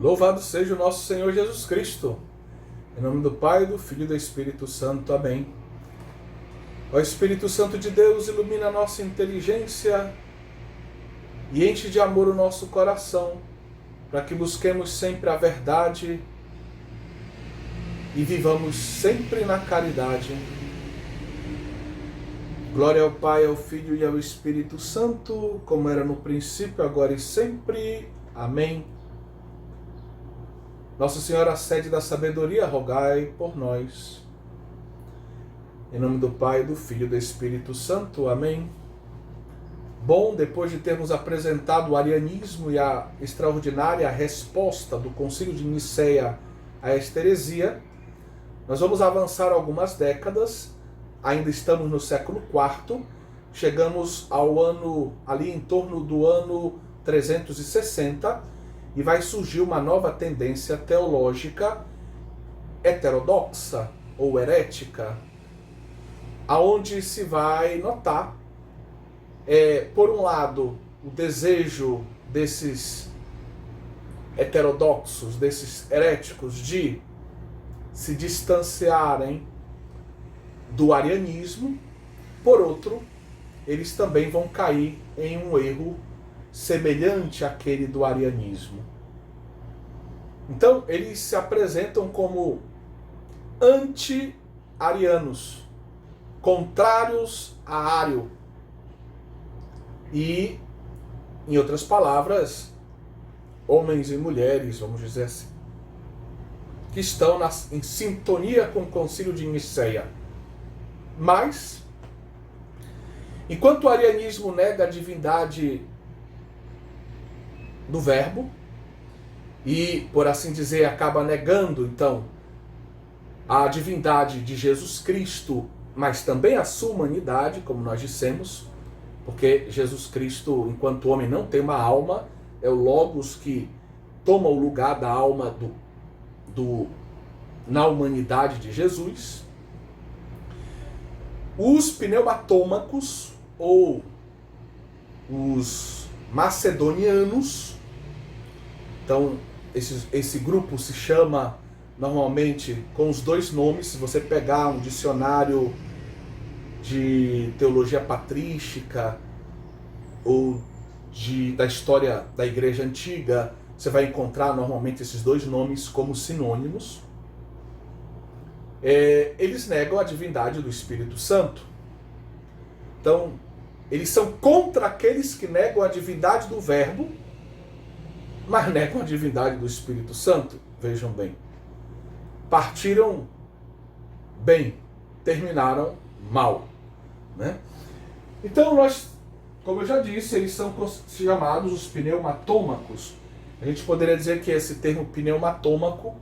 Louvado seja o nosso Senhor Jesus Cristo. Em nome do Pai, do Filho e do Espírito Santo. Amém. Ó Espírito Santo de Deus, ilumina a nossa inteligência e enche de amor o nosso coração, para que busquemos sempre a verdade e vivamos sempre na caridade. Glória ao Pai, ao Filho e ao Espírito Santo, como era no princípio, agora e sempre. Amém. Nossa Senhora, sede da sabedoria, rogai por nós. Em nome do Pai, do Filho e do Espírito Santo. Amém. Bom, depois de termos apresentado o arianismo e a extraordinária resposta do Concílio de Nicéia a esta heresia, nós vamos avançar algumas décadas. Ainda estamos no século IV, chegamos ao ano, ali em torno do ano 360, e vai surgir uma nova tendência teológica heterodoxa ou herética, aonde se vai notar, por um lado, o desejo desses heterodoxos, desses heréticos, de se distanciarem do arianismo. Por outro, eles também vão cair em um erro semelhante àquele do arianismo. Então, eles se apresentam como anti-arianos, contrários a Ário. E, em outras palavras, homens e mulheres, vamos dizer assim, que estão em sintonia com o Concílio de Nicéia. Mas, enquanto o arianismo nega a divindade do Verbo e, por assim dizer, acaba negando, então, a divindade de Jesus Cristo, mas também a sua humanidade, como nós dissemos, porque Jesus Cristo, enquanto homem, não tem uma alma, é o Logos que toma o lugar da alma na humanidade de Jesus. Os pneumatômacos, ou os macedonianos, então esse grupo se chama normalmente com os dois nomes. Se você pegar um dicionário de teologia patrística ou da história da Igreja Antiga, você vai encontrar normalmente esses dois nomes como sinônimos. Eles negam a divindade do Espírito Santo. Então, eles são contra aqueles que negam a divindade do Verbo, mas negam a divindade do Espírito Santo. Vejam bem. Partiram bem, terminaram mal, né? Então, como eu já disse, eles são chamados os pneumatômacos. A gente poderia dizer que esse termo pneumatômaco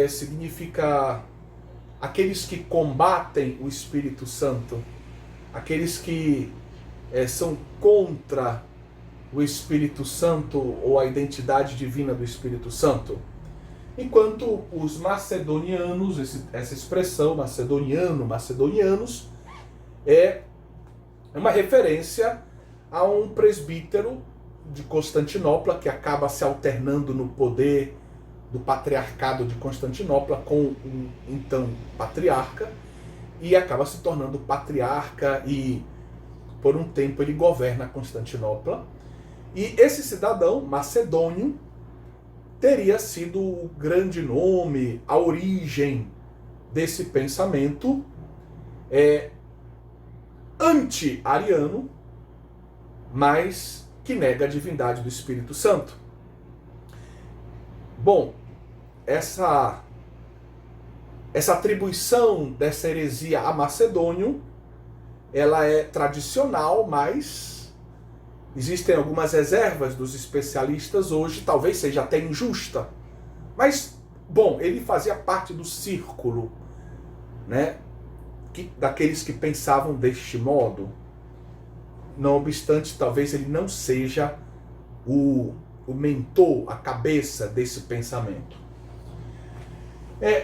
significa aqueles que combatem o Espírito Santo, aqueles que são contra o Espírito Santo ou a identidade divina do Espírito Santo. Enquanto os macedonianos, essa expressão macedonianos, é uma referência a um presbítero de Constantinopla que acaba se alternando no poder do patriarcado de Constantinopla com o então patriarca, e acaba se tornando patriarca, e por um tempo ele governa Constantinopla. E esse cidadão macedônio teria sido o grande nome, a origem desse pensamento anti-ariano, mas que nega a divindade do Espírito Santo. Bom, essa atribuição dessa heresia a Macedônio, ela é tradicional, mas existem algumas reservas dos especialistas hoje, talvez seja até injusta. Mas, bom, ele fazia parte do círculo, né, daqueles que pensavam deste modo. Não obstante, talvez ele não seja o mentor, a cabeça desse pensamento.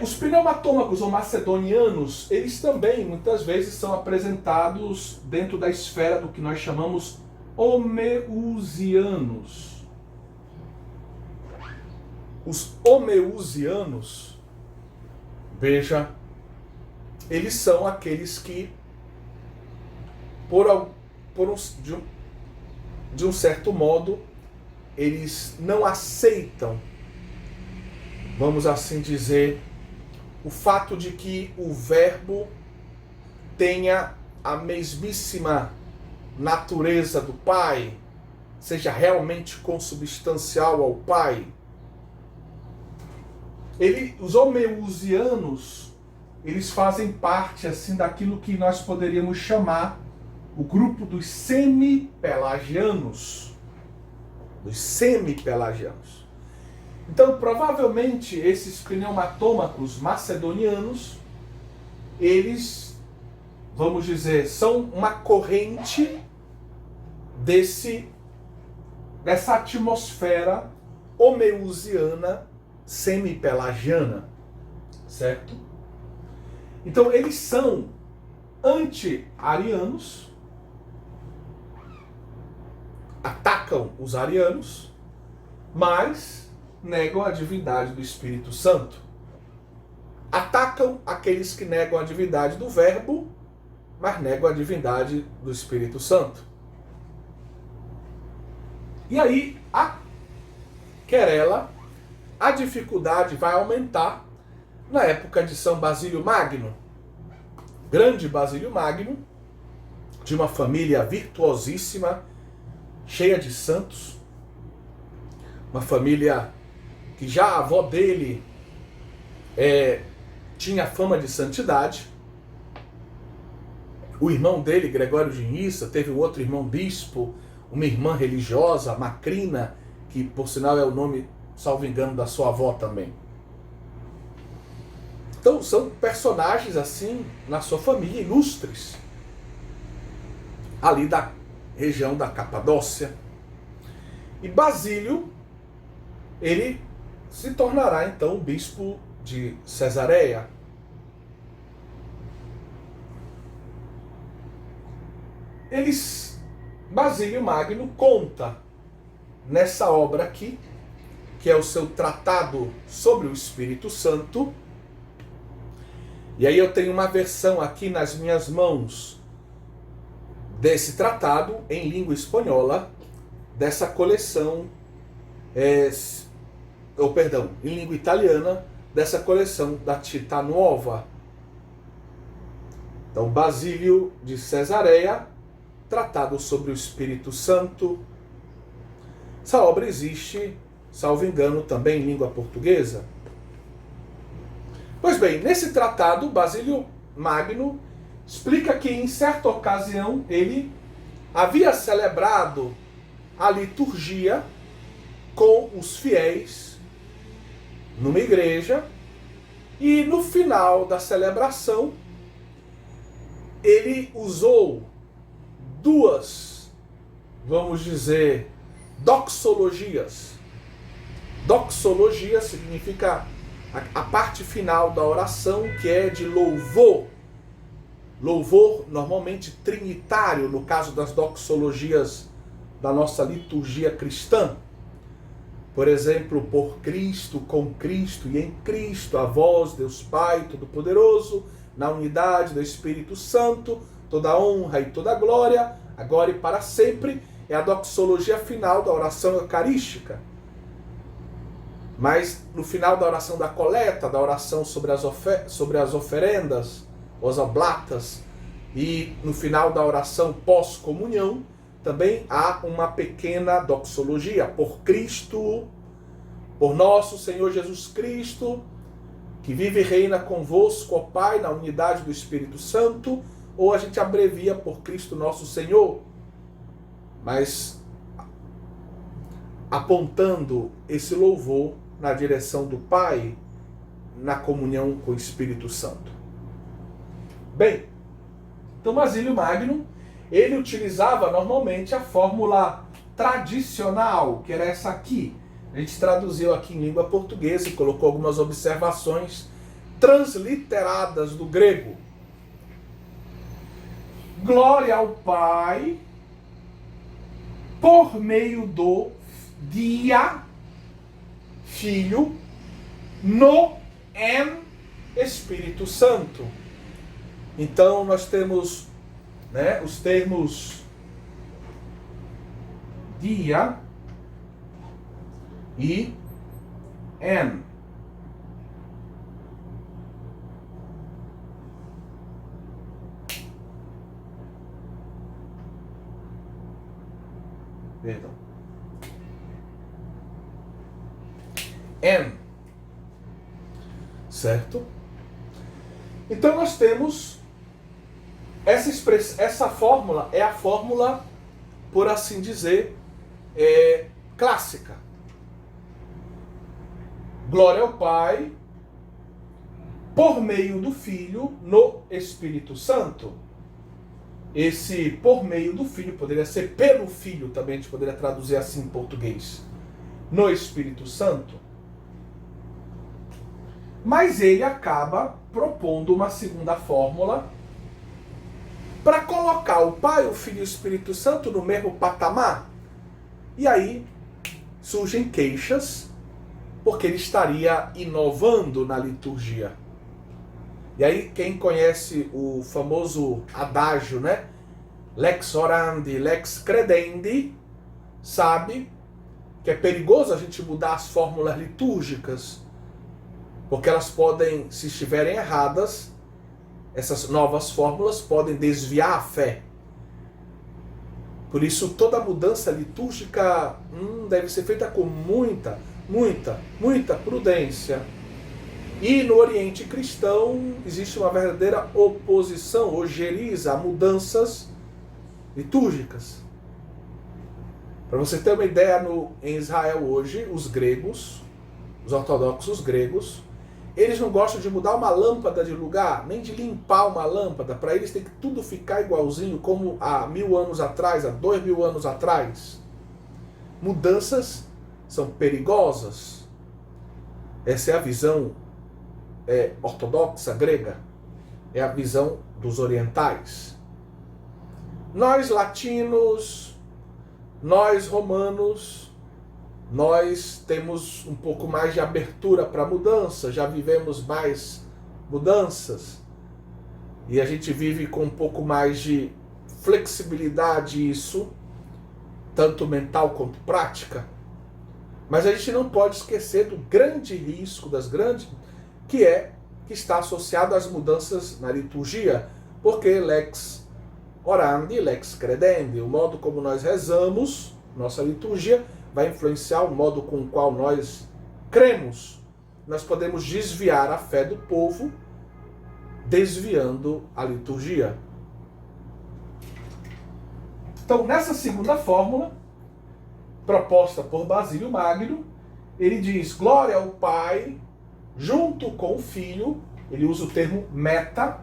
Os pneumatômacos ou macedonianos, eles também muitas vezes são apresentados dentro da esfera do que nós chamamos homeusianos. Os homeusianos, veja, eles são aqueles que, de um certo modo, eles não aceitam, vamos assim dizer, o fato de que o verbo tenha a mesmíssima natureza do Pai, seja realmente consubstancial ao Pai. Os homeusianos, eles fazem parte assim daquilo que nós poderíamos chamar o grupo dos semi-pelagianos. Dos semi-pelagianos. Então, provavelmente, esses pneumatômacos macedonianos, eles, vamos dizer, são uma corrente dessa atmosfera homeusiana semi-pelagiana, certo? Então, eles são anti-arianos, atacam os arianos, mas negam a divindade do Espírito Santo. Atacam aqueles que negam a divindade do Verbo, mas negam a divindade do Espírito Santo. E aí, a querela, a dificuldade vai aumentar na época de São Basílio Magno. Grande Basílio Magno, de uma família virtuosíssima, cheia de santos, uma família que já a avó dele tinha fama de santidade. O irmão dele, Gregório de Nissa, teve um outro irmão bispo, uma irmã religiosa, Macrina, que por sinal é o nome, salvo engano, da sua avó também. Então são personagens assim, na sua família, ilustres, ali da região da Capadócia. E Basílio, ele se tornará então o bispo de Cesareia. Basílio Magno conta nessa obra aqui, que é o seu tratado sobre o Espírito Santo. E aí eu tenho uma versão aqui nas minhas mãos desse tratado em língua espanhola, dessa coleção, em língua italiana, dessa coleção da Città Nuova. Então, Basílio de Cesareia, tratado sobre o Espírito Santo. Essa obra existe, salvo engano, também em língua portuguesa. Pois bem, nesse tratado, Basílio Magno explica que em certa ocasião ele havia celebrado a liturgia com os fiéis numa igreja, e no final da celebração ele usou duas, vamos dizer, doxologias. Doxologia significa a parte final da oração, que é de louvor. Louvor normalmente trinitário, no caso das doxologias da nossa liturgia cristã. Por exemplo, por Cristo, com Cristo e em Cristo, a vós, Deus Pai Todo-Poderoso, na unidade do Espírito Santo, toda honra e toda glória, agora e para sempre, é a doxologia final da oração eucarística. Mas no final da oração da coleta, da oração sobre as oferendas, os oblatas, e no final da oração pós-comunhão, também há uma pequena doxologia. Por Cristo, por nosso Senhor Jesus Cristo, que vive e reina convosco, ó Pai, na unidade do Espírito Santo, ou a gente abrevia por Cristo nosso Senhor, mas apontando esse louvor na direção do Pai, na comunhão com o Espírito Santo. Bem, então Basílio Magno, ele utilizava normalmente a fórmula tradicional, que era essa aqui. A gente traduziu aqui em língua portuguesa e colocou algumas observações transliteradas do grego. Glória ao Pai por meio do dia Filho, no em Espírito Santo. Então nós temos, né, os termos dia e en. Perdão. En. Certo? Então nós temos essa fórmula, é a fórmula, por assim dizer, clássica. Glória ao Pai, por meio do Filho, no Espírito Santo. Esse por meio do Filho poderia ser pelo Filho, também a gente poderia traduzir assim em português. No Espírito Santo. Mas ele acaba propondo uma segunda fórmula para colocar o Pai, o Filho e o Espírito Santo no mesmo patamar. E aí surgem queixas, porque ele estaria inovando na liturgia. E aí quem conhece o famoso adágio, né? Lex orandi, lex credendi, sabe que é perigoso a gente mudar as fórmulas litúrgicas, porque elas podem, se estiverem erradas, essas novas fórmulas podem desviar a fé. Por isso, toda mudança litúrgica deve ser feita com muita prudência. E no Oriente Cristão existe uma verdadeira oposição, ojeriza, a mudanças litúrgicas. Para você ter uma ideia, em Israel hoje, os gregos, os ortodoxos gregos, eles não gostam de mudar uma lâmpada de lugar, nem de limpar uma lâmpada. Para eles tem que tudo ficar igualzinho como há 1000 anos atrás, há 2000 anos atrás. Mudanças são perigosas. Essa é a visão ortodoxa grega. É a visão dos orientais. Nós latinos, nós romanos, nós temos um pouco mais de abertura para mudança, já vivemos mais mudanças e a gente vive com um pouco mais de flexibilidade, isso, tanto mental quanto prática. Mas a gente não pode esquecer do grande risco, que está associado às mudanças na liturgia, porque lex orandi, lex credendi, o modo como nós rezamos, nossa liturgia, vai influenciar o modo com o qual nós cremos. Nós podemos desviar a fé do povo, desviando a liturgia. Então, nessa segunda fórmula, proposta por Basílio Magno, ele diz glória ao Pai, junto com o Filho, ele usa o termo meta,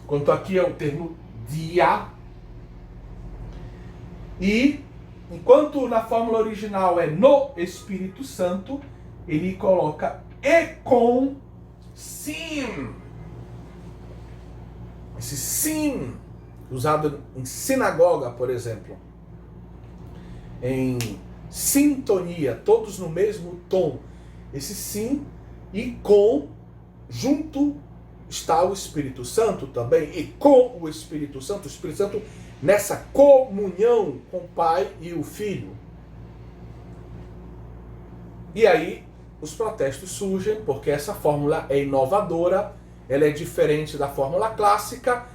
enquanto aqui é o termo dia. E, enquanto na fórmula original é no Espírito Santo, ele coloca e com sim. Esse sim, usado em sinagoga, por exemplo. Em sintonia, todos no mesmo tom. Esse sim e com, junto está o Espírito Santo também, e com o Espírito Santo nessa comunhão com o Pai e o Filho. E aí os protestos surgem, porque essa fórmula é inovadora, ela é diferente da fórmula clássica,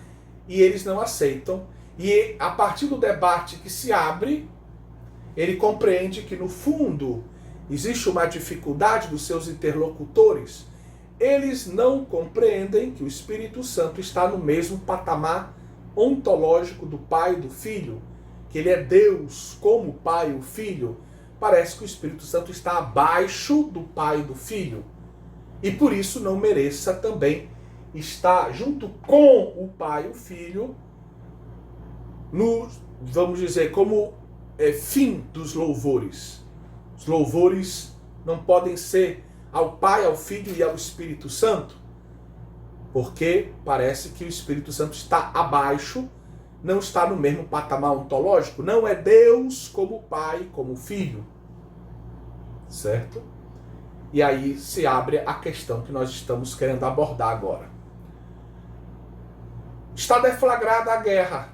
e eles não aceitam. E a partir do debate que se abre, ele compreende que, no fundo, existe uma dificuldade dos seus interlocutores. Eles não compreendem que o Espírito Santo está no mesmo patamar ontológico do Pai e do Filho, que ele é Deus como o Pai e o Filho. Parece que o Espírito Santo está abaixo do Pai e do Filho, e por isso não mereça também estar junto com o Pai e o Filho no, vamos dizer, como fim dos louvores. Os louvores não podem ser ao Pai, ao Filho e ao Espírito Santo, porque parece que o Espírito Santo está abaixo, não está no mesmo patamar ontológico, não é Deus como Pai, como Filho. certo? E aí se abre a questão que nós estamos querendo abordar agora. Está deflagrada a guerra.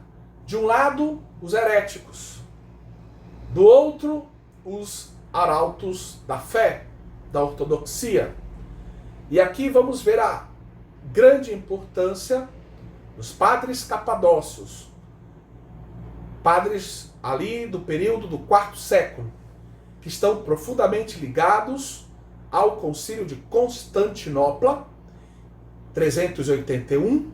De um lado, os heréticos. Do outro, os arautos da fé, da ortodoxia. E aqui vamos ver a grande importância dos padres capadócios. Padres ali do período do quarto século, que estão profundamente ligados ao Concílio de Constantinopla, 381,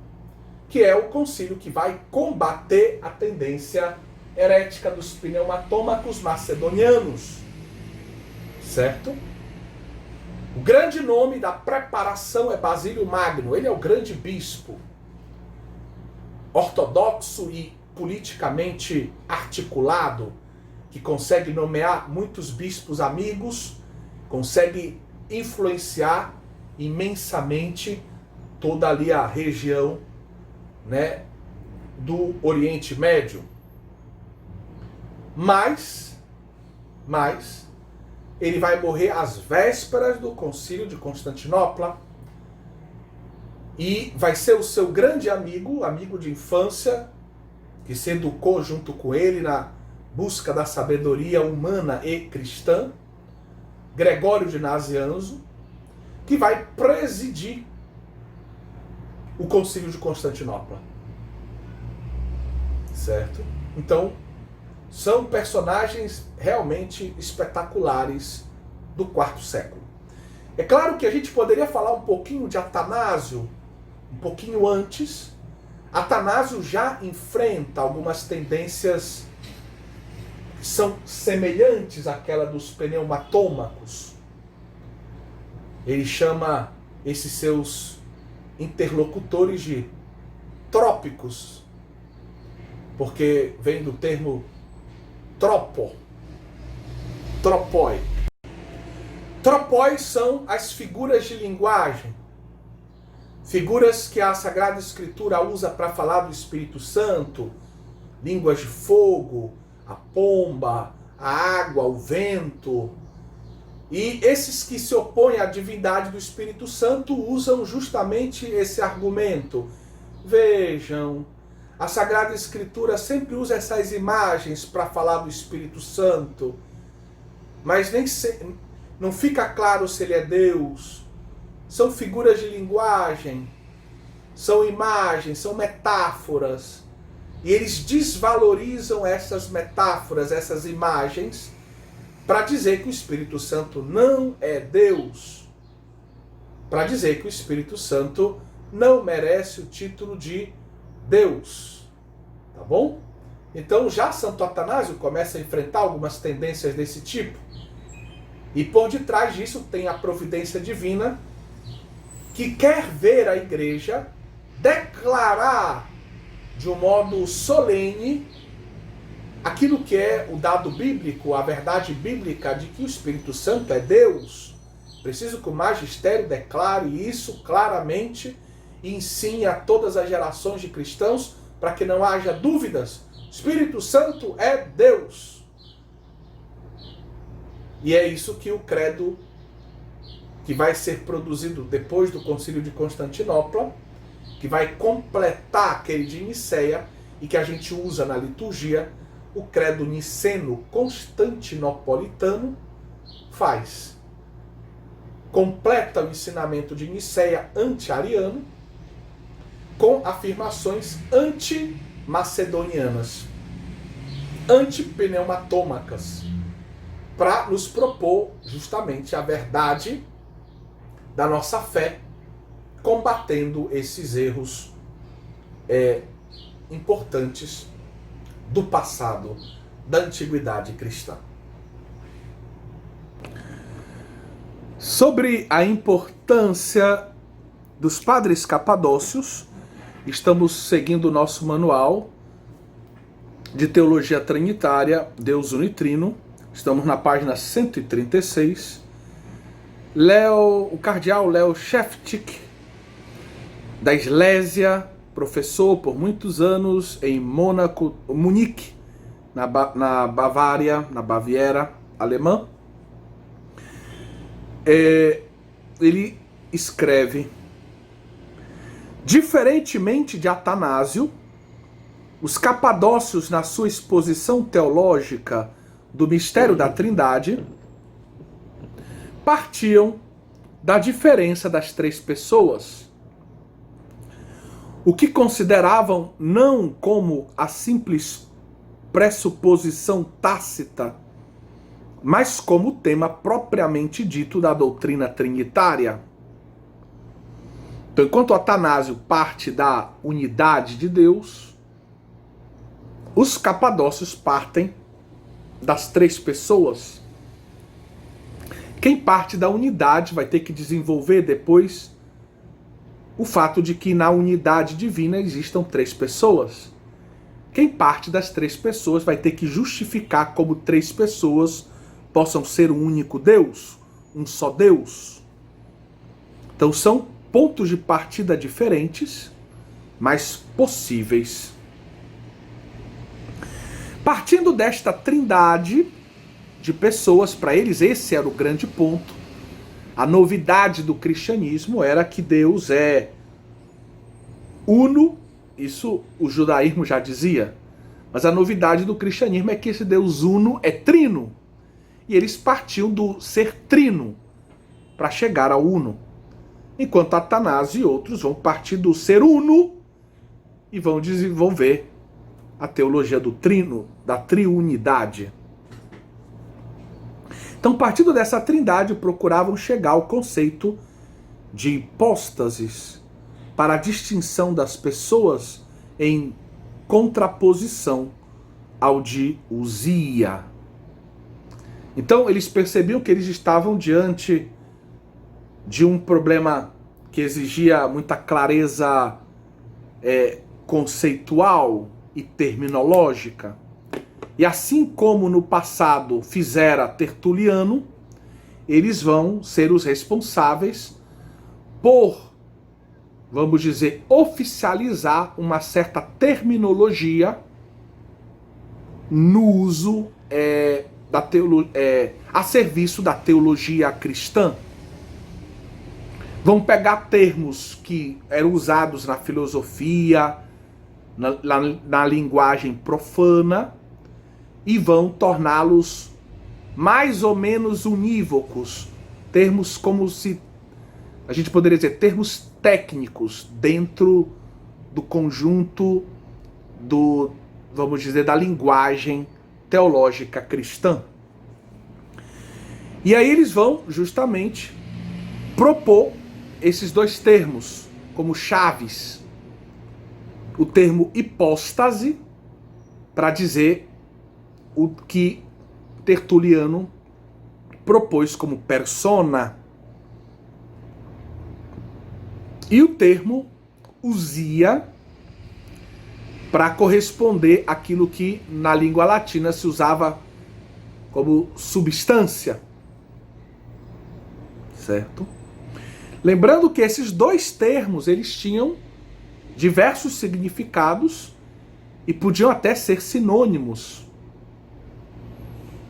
que é o concílio que vai combater a tendência herética dos pneumatômacos macedonianos, certo? O grande nome da preparação é Basílio Magno, ele é o grande bispo, ortodoxo e politicamente articulado, que consegue nomear muitos bispos amigos, consegue influenciar imensamente toda ali a região, né, do Oriente Médio. Mas ele vai morrer às vésperas do Concílio de Constantinopla e vai ser o seu grande amigo de infância, que se educou junto com ele na busca da sabedoria humana e cristã, Gregório de Nazianzo, que vai presidir o Concílio de Constantinopla. Certo? Então, são personagens realmente espetaculares do quarto século. É claro que a gente poderia falar um pouquinho de Atanásio, um pouquinho antes. Atanásio já enfrenta algumas tendências que são semelhantes àquela dos pneumatômacos. Ele chama esses seus interlocutores de trópicos, porque vem do termo tropoi. Tropoi são as figuras de linguagem, figuras que a Sagrada Escritura usa para falar do Espírito Santo, línguas de fogo, a pomba, a água, o vento. E esses que se opõem à divindade do Espírito Santo usam justamente esse argumento. Vejam, a Sagrada Escritura sempre usa essas imagens para falar do Espírito Santo, mas não fica claro se ele é Deus. São figuras de linguagem, são imagens, são metáforas. E eles desvalorizam essas metáforas, essas imagens, para dizer que o Espírito Santo não é Deus. Para dizer que o Espírito Santo não merece o título de Deus. Tá bom? Então já Santo Atanásio começa a enfrentar algumas tendências desse tipo. E por detrás disso tem a providência divina, que quer ver a igreja declarar de um modo solene aquilo que é o dado bíblico, a verdade bíblica de que o Espírito Santo é Deus. Preciso que o magistério declare isso claramente e ensine a todas as gerações de cristãos para que não haja dúvidas. O Espírito Santo é Deus. E é isso que o credo que vai ser produzido depois do Concílio de Constantinopla, que vai completar aquele de Niceia e que a gente usa na liturgia, o credo niceno-constantinopolitano faz. Completa o ensinamento de Niceia anti-ariano com afirmações anti-macedonianas, anti-pneumatômacas, para nos propor justamente a verdade da nossa fé, combatendo esses erros importantes do passado, da antiguidade cristã. Sobre a importância dos padres capadócios, estamos seguindo o nosso manual de Teologia Trinitária, Deus Unitrino. Estamos na página 136. O cardeal Leo Sheftik, da Eslésia, professor por muitos anos em Munique, na Bavária, na Baviera alemã. ele escreve: diferentemente de Atanásio, os capadócios, na sua exposição teológica do mistério da Trindade, partiam da diferença das três pessoas, o que consideravam não como a simples pressuposição tácita, mas como o tema propriamente dito da doutrina trinitária. Então, enquanto Atanásio parte da unidade de Deus, os capadócios partem das três pessoas. Quem parte da unidade vai ter que desenvolver depois o fato de que na unidade divina existam três pessoas. Quem parte das três pessoas vai ter que justificar como três pessoas possam ser um único Deus, um só Deus. Então são pontos de partida diferentes, mas possíveis. Partindo desta trindade de pessoas, para eles esse era o grande ponto. A novidade do cristianismo era que Deus é uno, isso o judaísmo já dizia, mas a novidade do cristianismo é que esse Deus uno é trino. E eles partiam do ser trino para chegar ao uno. Enquanto Atanásio e outros vão partir do ser uno e vão desenvolver a teologia do trino, da triunidade. Então, partindo dessa trindade, procuravam chegar ao conceito de hipóstases para a distinção das pessoas em contraposição ao de usia. Então, eles percebiam que eles estavam diante de um problema que exigia muita clareza conceitual e terminológica. E assim como no passado fizera Tertuliano, eles vão ser os responsáveis por, vamos dizer, oficializar uma certa terminologia no uso a serviço da teologia cristã. Vão pegar termos que eram usados na filosofia, na linguagem profana, e vão torná-los mais ou menos unívocos, termos como se a gente poderia dizer termos técnicos dentro do conjunto vamos dizer, da linguagem teológica cristã. E aí eles vão justamente propor esses dois termos como chaves. O termo hipóstase, para dizer o que Tertuliano propôs como persona, e o termo usia, para corresponder àquilo que na língua latina se usava como substância. Certo? Lembrando que esses dois termos, eles tinham diversos significados e podiam até ser sinônimos.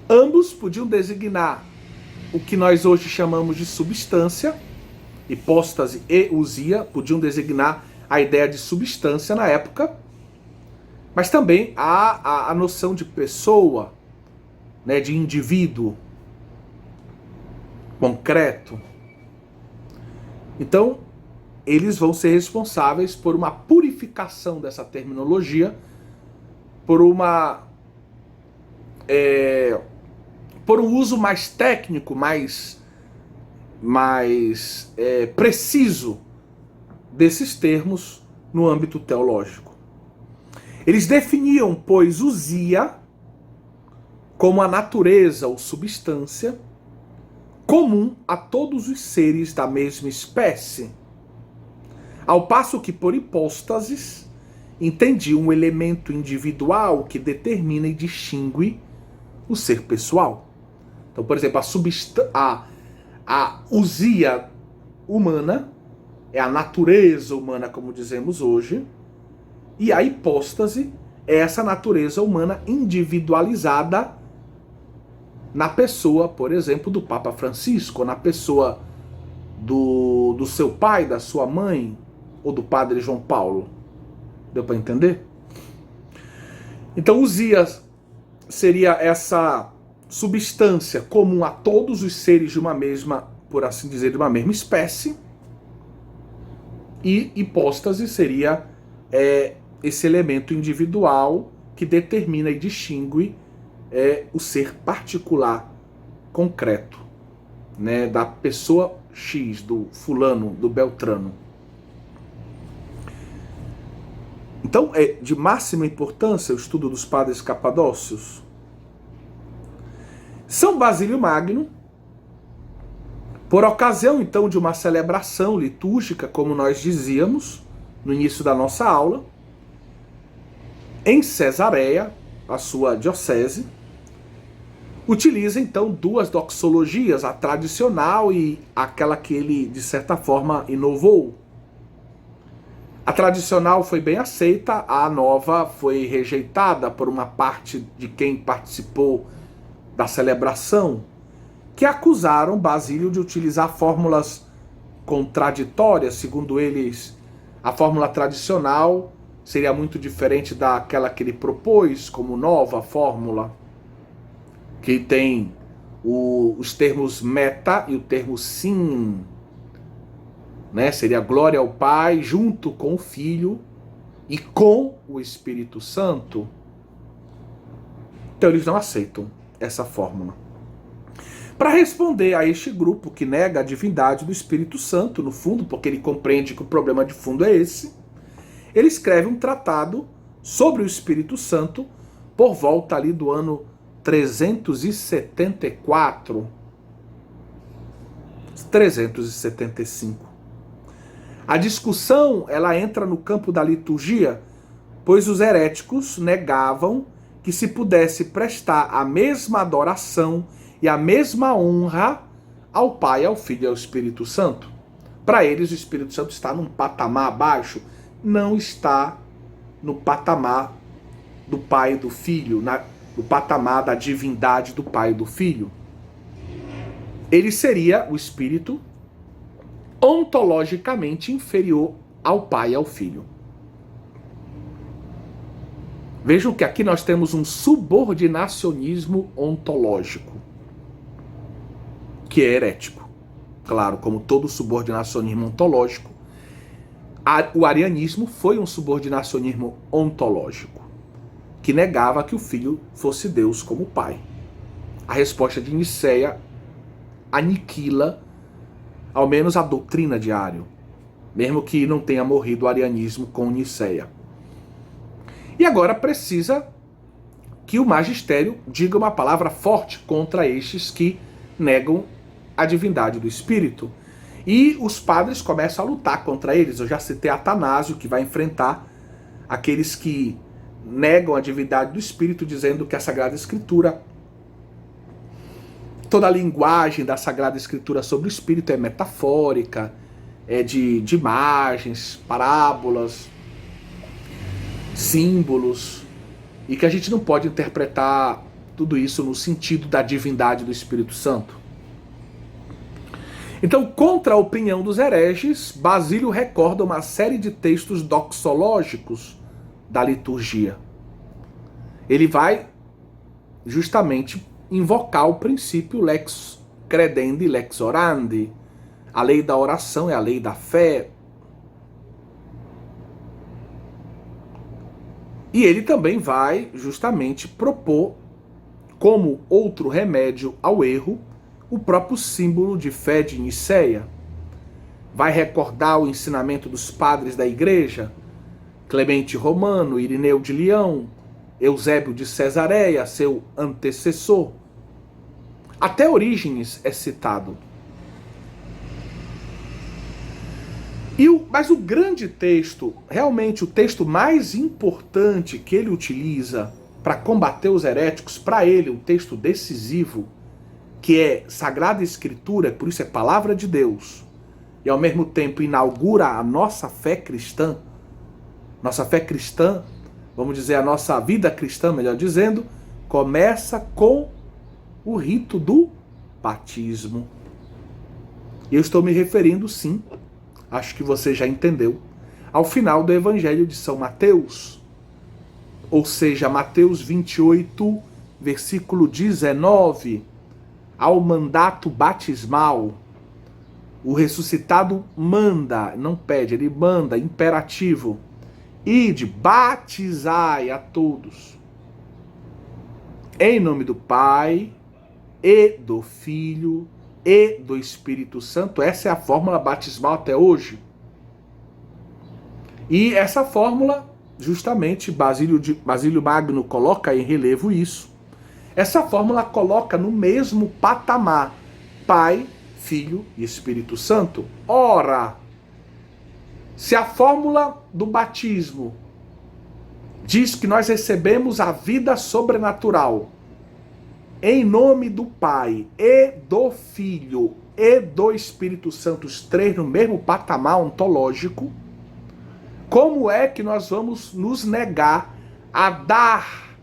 Ambos podiam designar o que nós hoje chamamos de substância, hipóstase e usia podiam designar a ideia de substância na época, mas também a noção de pessoa, né, de indivíduo concreto. Então, eles vão ser responsáveis por uma purificação dessa terminologia, por um uso mais técnico, mais preciso desses termos no âmbito teológico. Eles definiam, pois, usia como a natureza ou substância comum a todos os seres da mesma espécie, ao passo que por hipóstases entendiam um elemento individual que determina e distingue o ser pessoal. Então, por exemplo, a usia humana é a natureza humana, como dizemos hoje, e a hipóstase é essa natureza humana individualizada na pessoa, por exemplo, do Papa Francisco, na pessoa do seu pai, da sua mãe, ou do Padre João Paulo. Deu para entender? Então Uzias seria essa substância comum a todos os seres de uma mesma, por assim dizer, de uma mesma espécie, e hipóstase seria esse elemento individual que determina e distingue o ser particular, concreto, né, da pessoa X, do fulano, do beltrano. Então é de máxima importância o estudo dos padres capadócios. São Basílio Magno, por ocasião então de uma celebração litúrgica, como nós dizíamos no início da nossa aula, em Cesareia, a sua diocese, utiliza então duas doxologias, a tradicional e aquela que ele, de certa forma, inovou. A tradicional foi bem aceita, a nova foi rejeitada por uma parte de quem participou da celebração, que acusaram Basílio de utilizar fórmulas contraditórias. Segundo eles, a fórmula tradicional seria muito diferente daquela que ele propôs como nova fórmula, que tem os termos meta e o termo sim, né? Seria glória ao Pai junto com o Filho e com o Espírito Santo. Então eles não aceitam essa fórmula. Para responder a este grupo que nega a divindade do Espírito Santo, no fundo, porque ele compreende que o problema de fundo é esse, ele escreve um tratado sobre o Espírito Santo por volta ali do ano 374, 375. A discussão, ela entra no campo da liturgia, pois os heréticos negavam que se pudesse prestar a mesma adoração e a mesma honra ao Pai, ao Filho e ao Espírito Santo. Para eles, o Espírito Santo está num patamar abaixo, não está no patamar do Pai e do Filho, no patamar da divindade do Pai e do Filho. Ele seria o Espírito ontologicamente inferior ao Pai e ao Filho. Vejam que aqui nós temos um subordinacionismo ontológico, que é herético. Claro, como todo subordinacionismo ontológico, o arianismo foi um subordinacionismo ontológico, que negava que o Filho fosse Deus como Pai. A resposta de Nicéia aniquila ao menos a doutrina de Ário, mesmo que não tenha morrido o arianismo com Nicéia. E agora precisa que o magistério diga uma palavra forte contra estes que negam a divindade do Espírito. E os padres começam a lutar contra eles. Eu já citei Atanásio, que vai enfrentar aqueles que negam a divindade do Espírito, dizendo que a Sagrada Escritura, toda a linguagem da Sagrada Escritura sobre o Espírito é metafórica, é de imagens, parábolas, símbolos, e que a gente não pode interpretar tudo isso no sentido da divindade do Espírito Santo. Então, contra a opinião dos hereges, Basílio recorda uma série de textos doxológicos da liturgia. Ele vai justamente invocar o princípio lex credendi, lex orandi. A lei da oração é a lei da fé. E ele também vai justamente propor, como outro remédio ao erro, o próprio símbolo de fé de Nicéia. Vai recordar o ensinamento dos padres da igreja, Clemente Romano, Irineu de Leão, Eusébio de Cesareia, seu antecessor. Até Orígenes é citado. Mas o grande texto, realmente o texto mais importante que ele utiliza para combater os heréticos, para ele um texto decisivo, que é Sagrada Escritura, por isso é Palavra de Deus, e ao mesmo tempo inaugura a nossa fé cristã, vamos dizer, a nossa vida cristã, melhor dizendo, começa com o rito do batismo. Eu estou me referindo, sim, acho que você já entendeu, ao final do Evangelho de São Mateus, ou seja, Mateus 28, versículo 19, ao mandato batismal. O ressuscitado manda, não pede, ele manda, imperativo. Ide, batizai a todos. Em nome do Pai, e do Filho, e do Espírito Santo. Essa é a fórmula batismal até hoje. E essa fórmula, justamente, Basílio Magno coloca em relevo isso. Essa fórmula coloca no mesmo patamar Pai, Filho e Espírito Santo. Ora, se a fórmula do batismo diz que nós recebemos a vida sobrenatural em nome do Pai e do Filho e do Espírito Santo, os três no mesmo patamar ontológico, como é que nós vamos nos negar a dar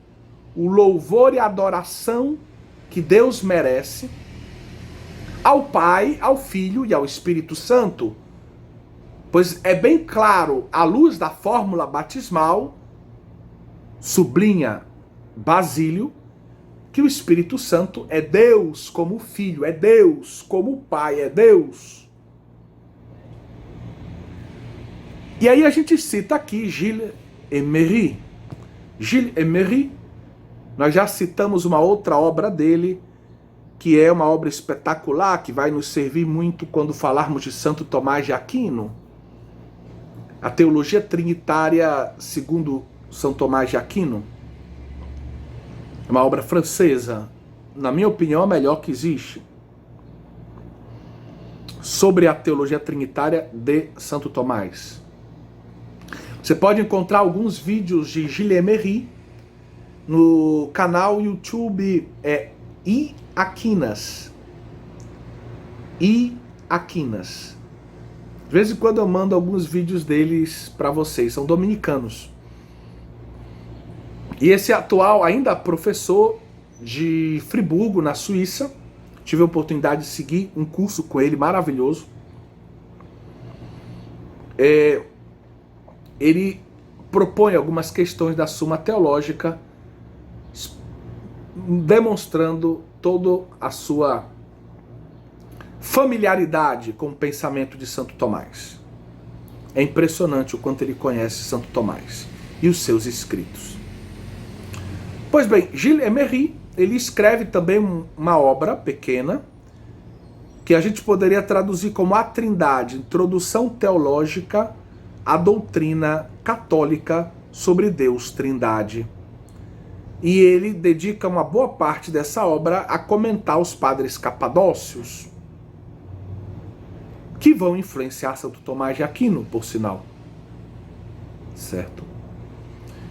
o louvor e a adoração que Deus merece ao Pai, ao Filho e ao Espírito Santo? Pois é bem claro, à luz da fórmula batismal, sublinha Basílio, que o Espírito Santo é Deus como Filho, é Deus como Pai, é Deus. E aí a gente cita aqui Gilles Emery. Gilles Emery, nós já citamos uma outra obra dele, que é uma obra espetacular, que vai nos servir muito quando falarmos de Santo Tomás de Aquino. A Teologia Trinitária segundo São Tomás de Aquino. É uma obra francesa, na minha opinião, a melhor que existe, sobre a teologia trinitária de Santo Tomás. Você pode encontrar alguns vídeos de Gilles Emery no canal YouTube I Aquinas. I Aquinas. De vez em quando eu mando alguns vídeos deles para vocês, são dominicanos. E esse atual, ainda professor de Friburgo, na Suíça, tive a oportunidade de seguir um curso com ele maravilhoso. Ele propõe algumas questões da Suma Teológica, demonstrando toda a sua familiaridade com o pensamento de Santo Tomás. É impressionante o quanto ele conhece Santo Tomás e os seus escritos. Pois bem, Gilles Emery, ele escreve também uma obra pequena, que a gente poderia traduzir como A Trindade, Introdução Teológica à Doutrina Católica sobre Deus Trindade. E ele dedica uma boa parte dessa obra a comentar os padres capadócios, que vão influenciar Santo Tomás de Aquino, por sinal. Certo?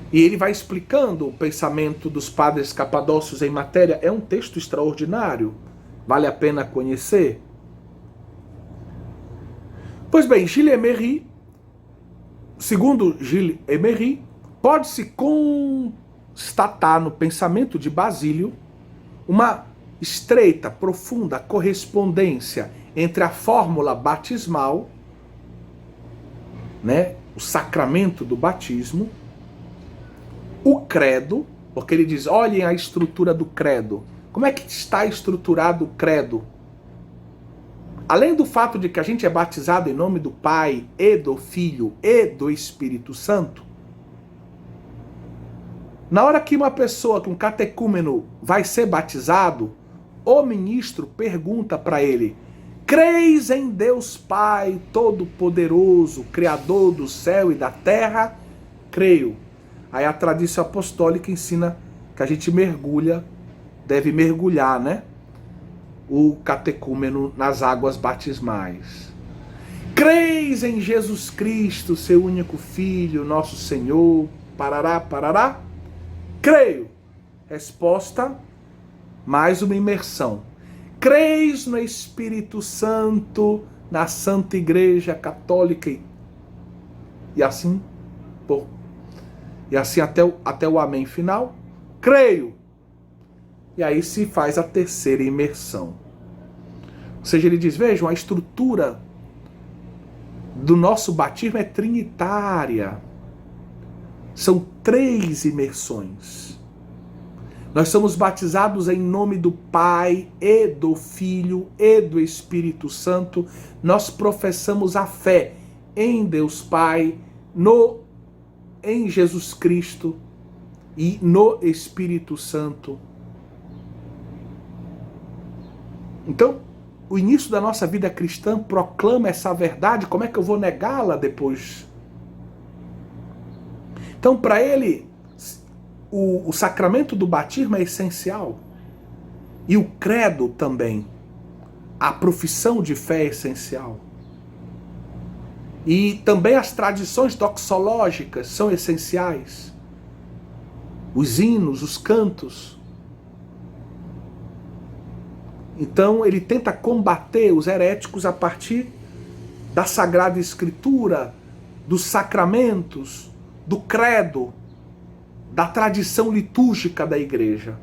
E ele vai explicando o pensamento dos padres capadócios em matéria. É um texto extraordinário. Vale a pena conhecer. Pois bem, Gilles Emery, segundo Gilles Emery, pode-se constatar no pensamento de Basílio uma estreita, profunda correspondência entre a fórmula batismal, né, o sacramento do batismo, o credo, porque ele diz, olhem a estrutura do credo. Como é que está estruturado o credo? Além do fato de que a gente é batizado em nome do Pai, e do Filho, e do Espírito Santo, na hora que uma pessoa, que um catecúmeno, vai ser batizado, o ministro pergunta para ele, creis em Deus Pai Todo-Poderoso, Criador do céu e da terra? Creio. Aí a tradição apostólica ensina que a gente deve mergulhar, né? O catecúmeno nas águas batismais. Creis em Jesus Cristo, seu único Filho, nosso Senhor, parará, parará? Creio. Resposta, mais uma imersão. Creis no Espírito Santo, na Santa Igreja Católica e assim até o amém final? Creio. e aí se faz a terceira imersão. Ou seja, ele diz, vejam, a estrutura do nosso batismo é trinitária. São 3 imersões. Nós somos batizados em nome do Pai e do Filho e do Espírito Santo. Nós professamos a fé em Deus Pai, em Jesus Cristo e no Espírito Santo. Então, o início da nossa vida cristã proclama essa verdade. Como é que eu vou negá-la depois? Então, para ele, o sacramento do batismo é essencial. E o credo também. A profissão de fé é essencial. E também as tradições doxológicas são essenciais. Os hinos, os cantos. Então ele tenta combater os heréticos a partir da Sagrada Escritura, dos sacramentos, do credo, da tradição litúrgica da igreja.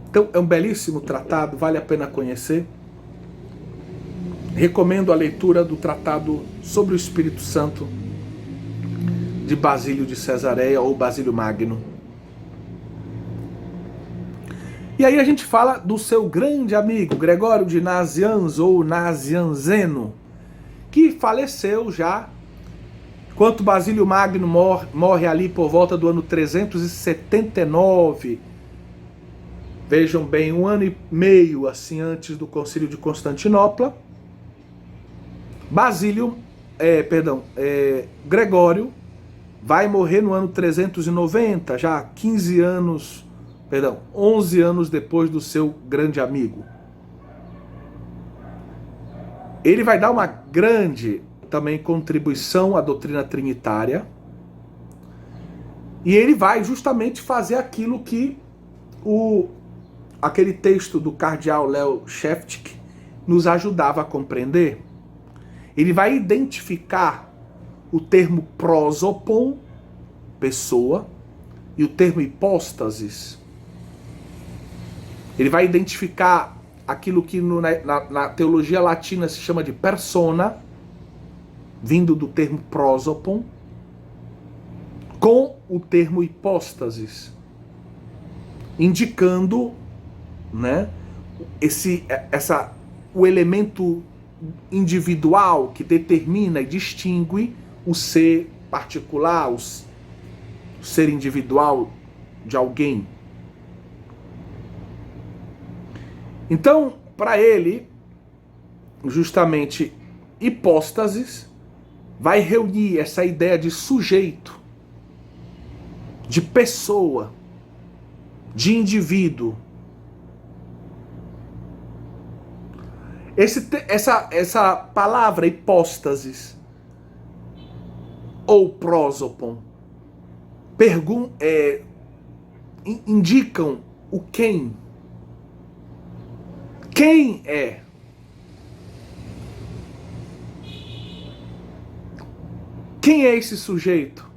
Então é um belíssimo tratado, vale a pena conhecer. Recomendo a leitura do tratado sobre o Espírito Santo de Basílio de Cesareia ou Basílio Magno. E aí a gente fala do seu grande amigo, Gregório de Nazianz, ou Nazianzeno, que faleceu já, enquanto Basílio Magno morre ali por volta do ano 379. Vejam bem, 1 ano e meio assim antes do Concílio de Constantinopla. Gregório vai morrer no ano 390, já 11 anos depois do seu grande amigo. Ele vai dar uma grande também contribuição à doutrina trinitária, e ele vai justamente fazer aquilo que aquele texto do cardeal Leo Sheftik nos ajudava a compreender. Ele vai identificar o termo prosopon, pessoa, e o termo hipóstasis. Ele vai identificar aquilo que na teologia latina se chama de persona, vindo do termo prosopon, com o termo hipóstasis, indicando, né, o elemento individual que determina e distingue o ser particular, o ser individual de alguém. Então, para ele, justamente, hipóstasis vai reunir essa ideia de sujeito, de pessoa, de indivíduo. Essa palavra hipóstasis ou prosopon indicam o quem. Quem é? Quem é esse sujeito?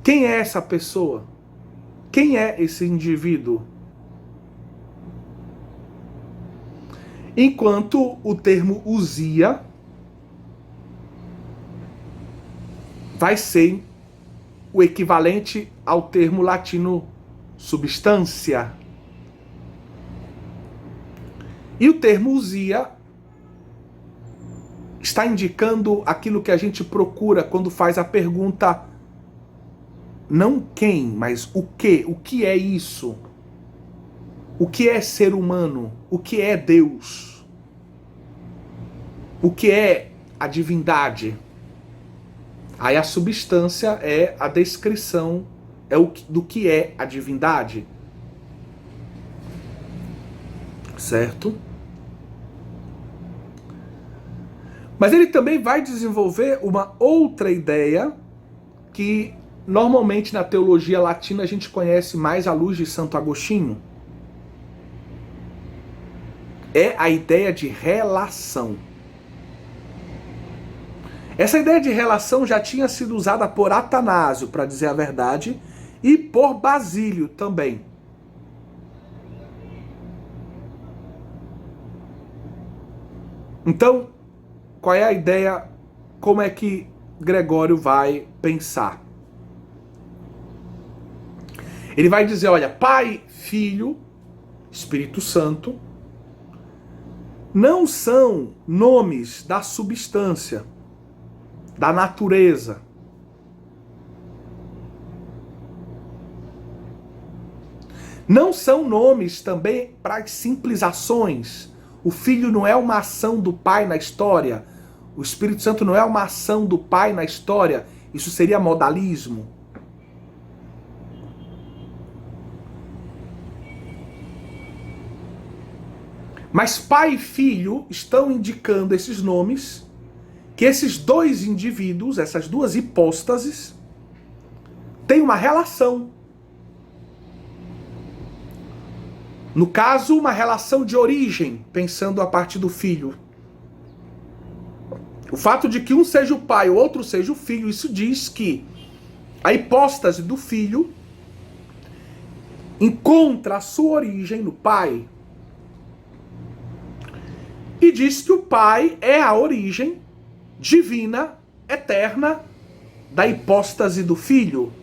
Quem é essa pessoa? Quem é esse indivíduo? Enquanto o termo ousia vai ser o equivalente ao termo latino substância. E o termo ousia está indicando aquilo que a gente procura quando faz a pergunta não quem, mas o que. O que é isso? O que é ser humano? O que é Deus? O que é a divindade? Aí a substância é a descrição do que é a divindade. Certo? Mas ele também vai desenvolver uma outra ideia que normalmente na teologia latina a gente conhece mais à luz de Santo Agostinho. É a ideia de relação. Essa ideia de relação já tinha sido usada por Atanásio, para dizer a verdade, e por Basílio também. Então, qual é a ideia? Como é que Gregório vai pensar? Ele vai dizer, olha, Pai, Filho, Espírito Santo, não são nomes da substância, da natureza. Não são nomes também para as simples ações. O Filho não é uma ação do Pai na história. O Espírito Santo não é uma ação do Pai na história. Isso seria modalismo. Mas Pai e Filho estão indicando esses nomes, que esses dois indivíduos, essas duas hipóstases, têm uma relação. No caso, uma relação de origem, pensando a parte do Filho. O fato de que um seja o Pai, o outro seja o Filho, isso diz que a hipóstase do Filho encontra a sua origem no Pai. E diz que o Pai é a origem divina, eterna, da hipóstase do Filho.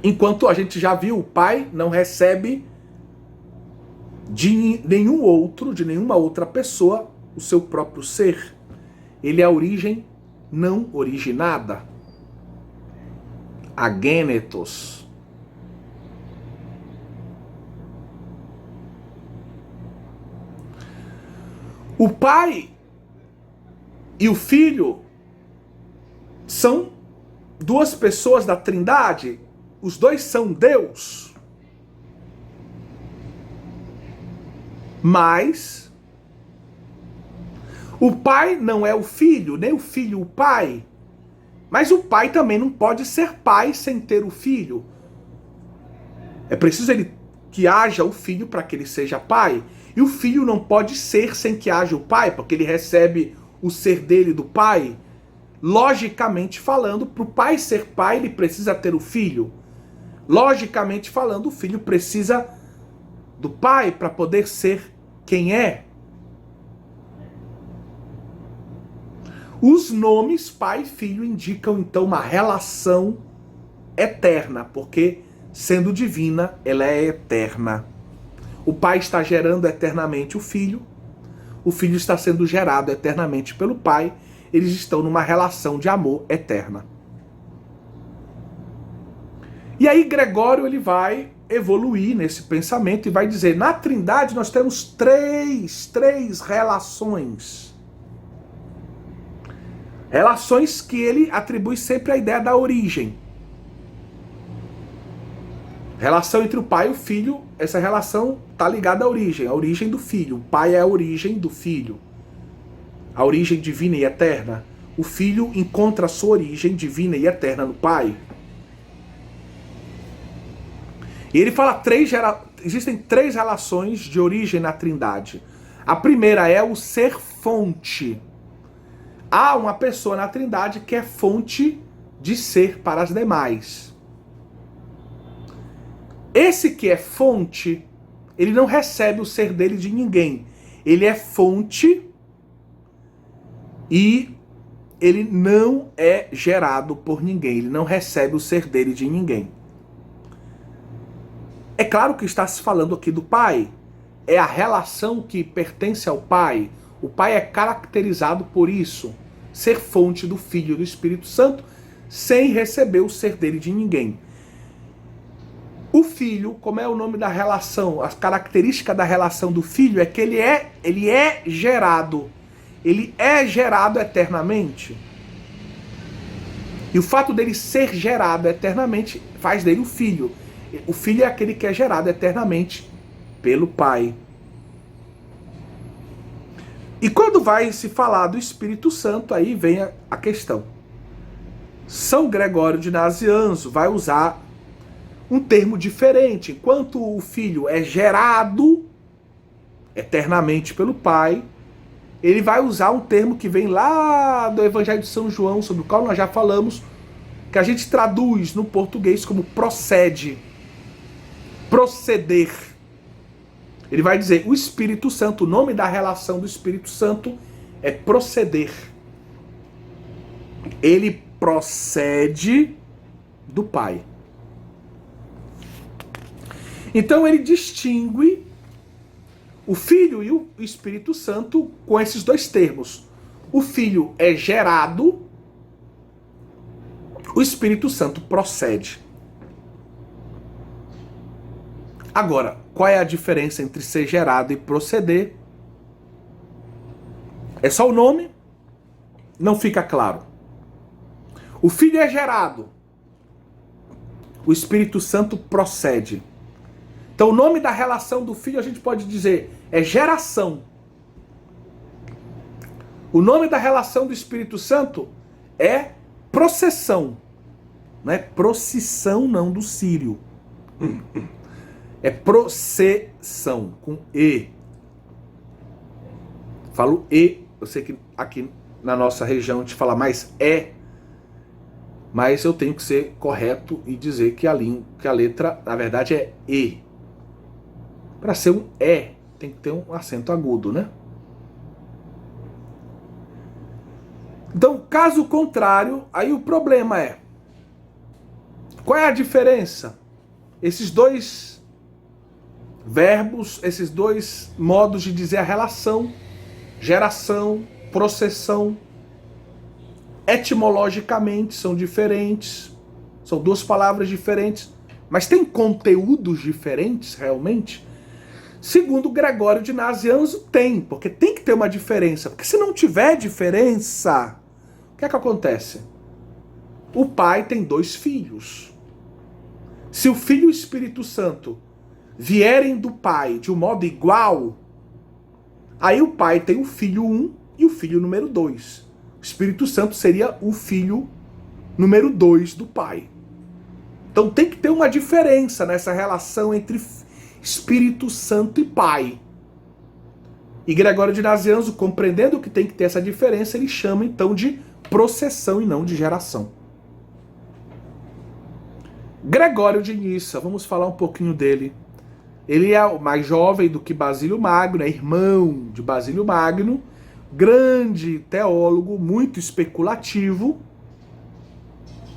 Enquanto a gente já viu, o Pai não recebe de nenhum outro, de nenhuma outra pessoa, o seu próprio ser. Ele é a origem não originada. Agênetos. O Pai e o Filho são duas pessoas da Trindade. Os dois são Deus. Mas o Pai não é o Filho, nem o Filho o Pai. Mas o Pai também não pode ser Pai sem ter o Filho. É preciso que haja o Filho para que ele seja Pai. E o Filho não pode ser sem que haja o Pai, porque ele recebe o ser dele do Pai. Logicamente falando, para o Pai ser Pai, ele precisa ter o Filho. Logicamente falando, o Filho precisa do Pai para poder ser quem é. Os nomes Pai e Filho indicam então uma relação eterna, porque sendo divina, ela é eterna. O Pai está gerando eternamente o Filho está sendo gerado eternamente pelo Pai, eles estão numa relação de amor eterna. E aí Gregório ele vai evoluir nesse pensamento e vai dizer, na Trindade nós temos três relações. Relações que ele atribui sempre à ideia da origem. Relação entre o Pai e o Filho, essa relação está ligada à origem do Filho. O Pai é a origem do Filho, a origem divina e eterna. O Filho encontra a sua origem divina e eterna no Pai. E ele fala existem três relações de origem na Trindade. A primeira é o ser fonte. Há uma pessoa na Trindade que é fonte de ser para as demais. Esse que é fonte, ele não recebe o ser dele de ninguém. Ele é fonte e ele não é gerado por ninguém. Ele não recebe o ser dele de ninguém. É claro que está se falando aqui do Pai. É a relação que pertence ao Pai. O Pai é caracterizado por isso. Ser fonte do Filho e do Espírito Santo sem receber o ser dele de ninguém. O Filho, como é o nome da relação, a característica da relação do Filho é que ele é gerado. Ele é gerado eternamente. E o fato dele ser gerado eternamente faz dele o Filho. O Filho é aquele que é gerado eternamente pelo Pai. E quando vai se falar do Espírito Santo, aí vem a questão. São Gregório de Nazianzo vai usar um termo diferente. Enquanto o Filho é gerado eternamente pelo Pai, ele vai usar um termo que vem lá do Evangelho de São João, sobre o qual nós já falamos, que a gente traduz no português como procede, proceder. Ele vai dizer, o Espírito Santo, o nome da relação do Espírito Santo é proceder. Ele procede do Pai. Então ele distingue o Filho e o Espírito Santo com esses dois termos. O Filho é gerado, o Espírito Santo procede. Agora, qual é a diferença entre ser gerado e proceder? É só o nome? Não fica claro. O Filho é gerado, o Espírito Santo procede. Então o nome da relação do Filho a gente pode dizer é geração. O nome da relação do Espírito Santo é processão. Não é procissão não do Sírio. É processão, com E. Falo E, eu sei que aqui na nossa região a gente fala mais E, mas eu tenho que ser correto e dizer que a letra, na verdade, é E. Para ser um E, tem que ter um acento agudo, né? Então, caso contrário, aí o problema é, qual é a diferença? Esses dois verbos, esses dois modos de dizer a relação, geração, processão, etimologicamente são diferentes, são duas palavras diferentes, mas tem conteúdos diferentes realmente? Segundo Gregório de Nazianzo, tem, porque tem que ter uma diferença, porque se não tiver diferença, o que é que acontece? O pai tem dois filhos. Se o Filho e o Espírito Santo vierem do pai de um modo igual, aí o pai tem o filho 1 e o filho número 2. O Espírito Santo seria o filho número 2 do pai. Então tem que ter uma diferença nessa relação entre Espírito Santo e Pai. E Gregório de Nazianzo, compreendendo que tem que ter essa diferença, ele chama então de processão e não de geração. Gregório de Nissa, vamos falar um pouquinho dele. Ele é mais jovem do que Basílio Magno, é irmão de Basílio Magno, grande teólogo, muito especulativo.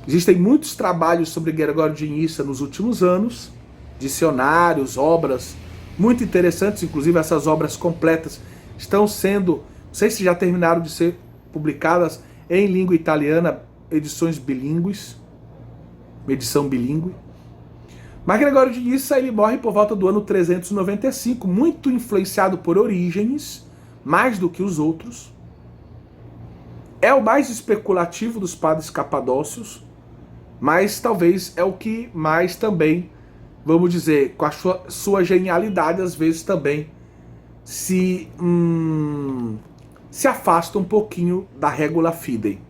Existem muitos trabalhos sobre Gregório de Nissa nos últimos anos, dicionários, obras muito interessantes, inclusive essas obras completas estão sendo, não sei se já terminaram de ser publicadas em língua italiana, edições bilíngues, edição bilíngue. Mas Gregório de Nissa, ele morre por volta do ano 395, muito influenciado por Orígenes, mais do que os outros. É o mais especulativo dos padres capadócios, mas talvez é o que mais também, vamos dizer, com a sua genialidade, às vezes também se afasta um pouquinho da regula fidei.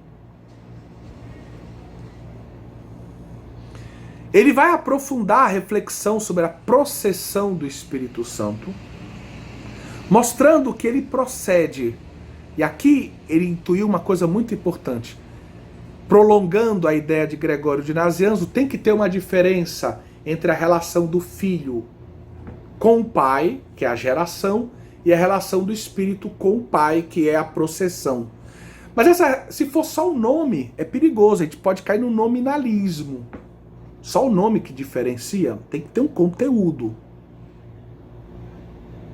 Ele vai aprofundar a reflexão sobre a processão do Espírito Santo, mostrando que ele procede. E aqui ele intuiu uma coisa muito importante. Prolongando a ideia de Gregório de Nazianzo, tem que ter uma diferença entre a relação do filho com o pai, que é a geração, e a relação do espírito com o pai, que é a processão. Mas se for só o nome, é perigoso, a gente pode cair no nominalismo. Só o nome que diferencia, tem que ter um conteúdo,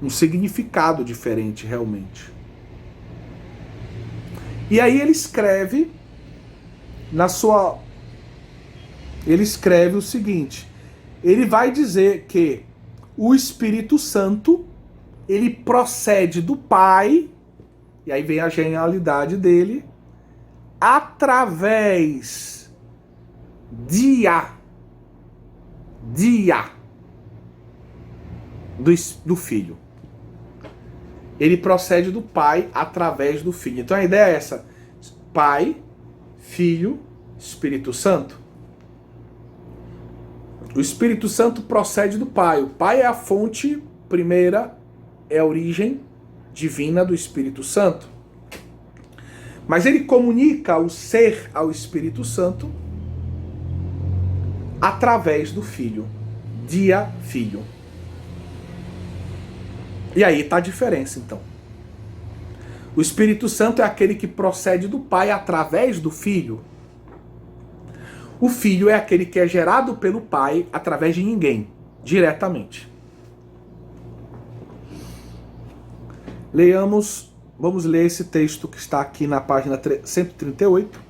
um significado diferente realmente. E aí ele escreve ele escreve o seguinte: ele vai dizer que o Espírito Santo, ele procede do Pai, e aí vem a genialidade dele, através do Filho. Ele procede do Pai através do Filho. Então a ideia é essa: Pai, Filho, Espírito Santo. O Espírito Santo procede do Pai. O Pai é a fonte primeira, é a origem divina do Espírito Santo. Mas ele comunica o ser ao Espírito Santo através do Filho. Dia Filho. E aí está a diferença, então. O Espírito Santo é aquele que procede do Pai através do Filho. O Filho é aquele que é gerado pelo Pai através de ninguém, diretamente. Leamos, vamos ler esse texto que está aqui na página 138,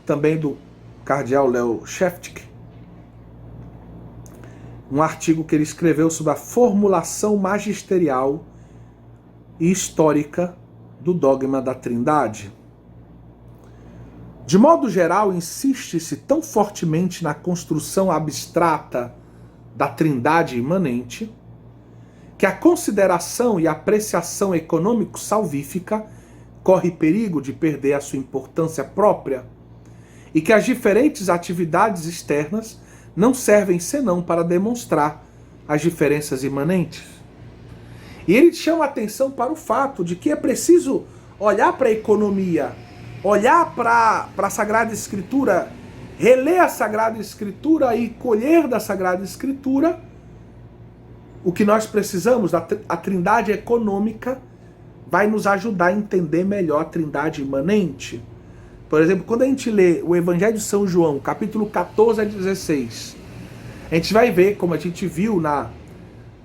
também do cardeal Leo Sheftik. Um artigo que ele escreveu sobre a formulação magisterial e histórica do dogma da Trindade. De modo geral, insiste-se tão fortemente na construção abstrata da Trindade imanente que a consideração e apreciação econômico-salvífica corre perigo de perder a sua importância própria e que as diferentes atividades externas não servem senão para demonstrar as diferenças imanentes. E ele chama a atenção para o fato de que é preciso olhar para a economia, olhar para a Sagrada Escritura, reler a Sagrada Escritura e colher da Sagrada Escritura o que nós precisamos. A Trindade econômica vai nos ajudar a entender melhor a Trindade imanente. Por exemplo, quando a gente lê o Evangelho de São João, capítulo 14 a 16, a gente vai ver, como a gente viu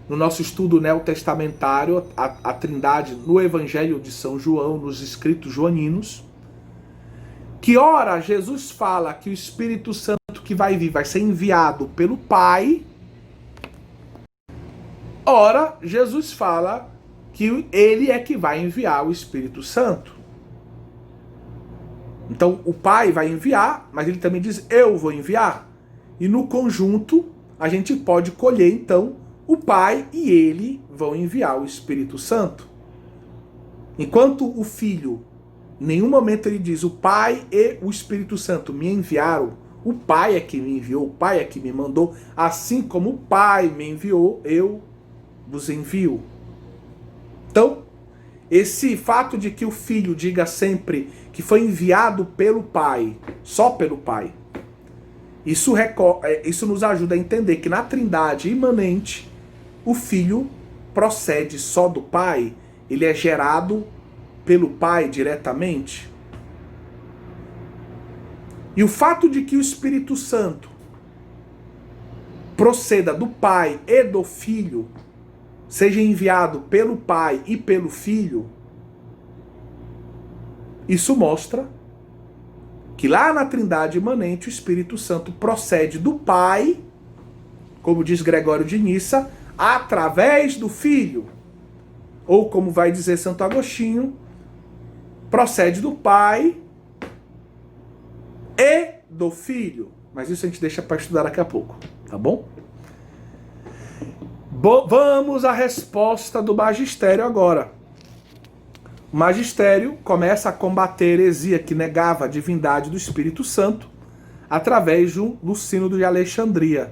no nosso estudo neotestamentário, a Trindade no Evangelho de São João, nos escritos joaninos, que ora Jesus fala que o Espírito Santo que vai vir vai ser enviado pelo Pai, ora Jesus fala que ele é que vai enviar o Espírito Santo. Então o Pai vai enviar, mas ele também diz eu vou enviar. E no conjunto a gente pode colher então o Pai e ele vão enviar o Espírito Santo. Enquanto o Filho, em nenhum momento ele diz o Pai e o Espírito Santo me enviaram, o Pai é que me enviou, o Pai é que me mandou, assim como o Pai me enviou, eu vos envio. Então, esse fato de que o Filho diga sempre que foi enviado pelo Pai, só pelo Pai, isso nos ajuda a entender que na Trindade imanente, o Filho procede só do Pai, ele é gerado pelo Pai diretamente. E o fato de que o Espírito Santo proceda do Pai e do Filho, seja enviado pelo Pai e pelo Filho, isso mostra que lá na Trindade imanente o Espírito Santo procede do Pai, como diz Gregório de Nissa, através do Filho. Ou como vai dizer Santo Agostinho, procede do Pai e do Filho. Mas isso a gente deixa para estudar daqui a pouco, tá bom? Vamos à resposta do magistério agora. O magistério começa a combater a heresia que negava a divindade do Espírito Santo através do Sínodo de Alexandria,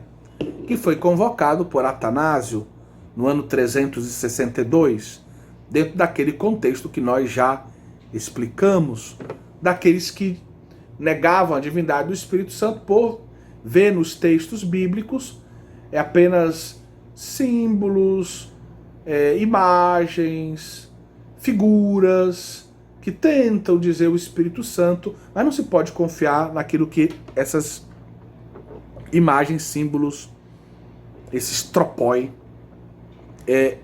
que foi convocado por Atanásio no ano 362, dentro daquele contexto que nós já explicamos, daqueles que negavam a divindade do Espírito Santo por ver nos textos bíblicos apenas símbolos, imagens, figuras que tentam dizer o Espírito Santo, mas não se pode confiar naquilo que essas imagens, símbolos, esses tropoi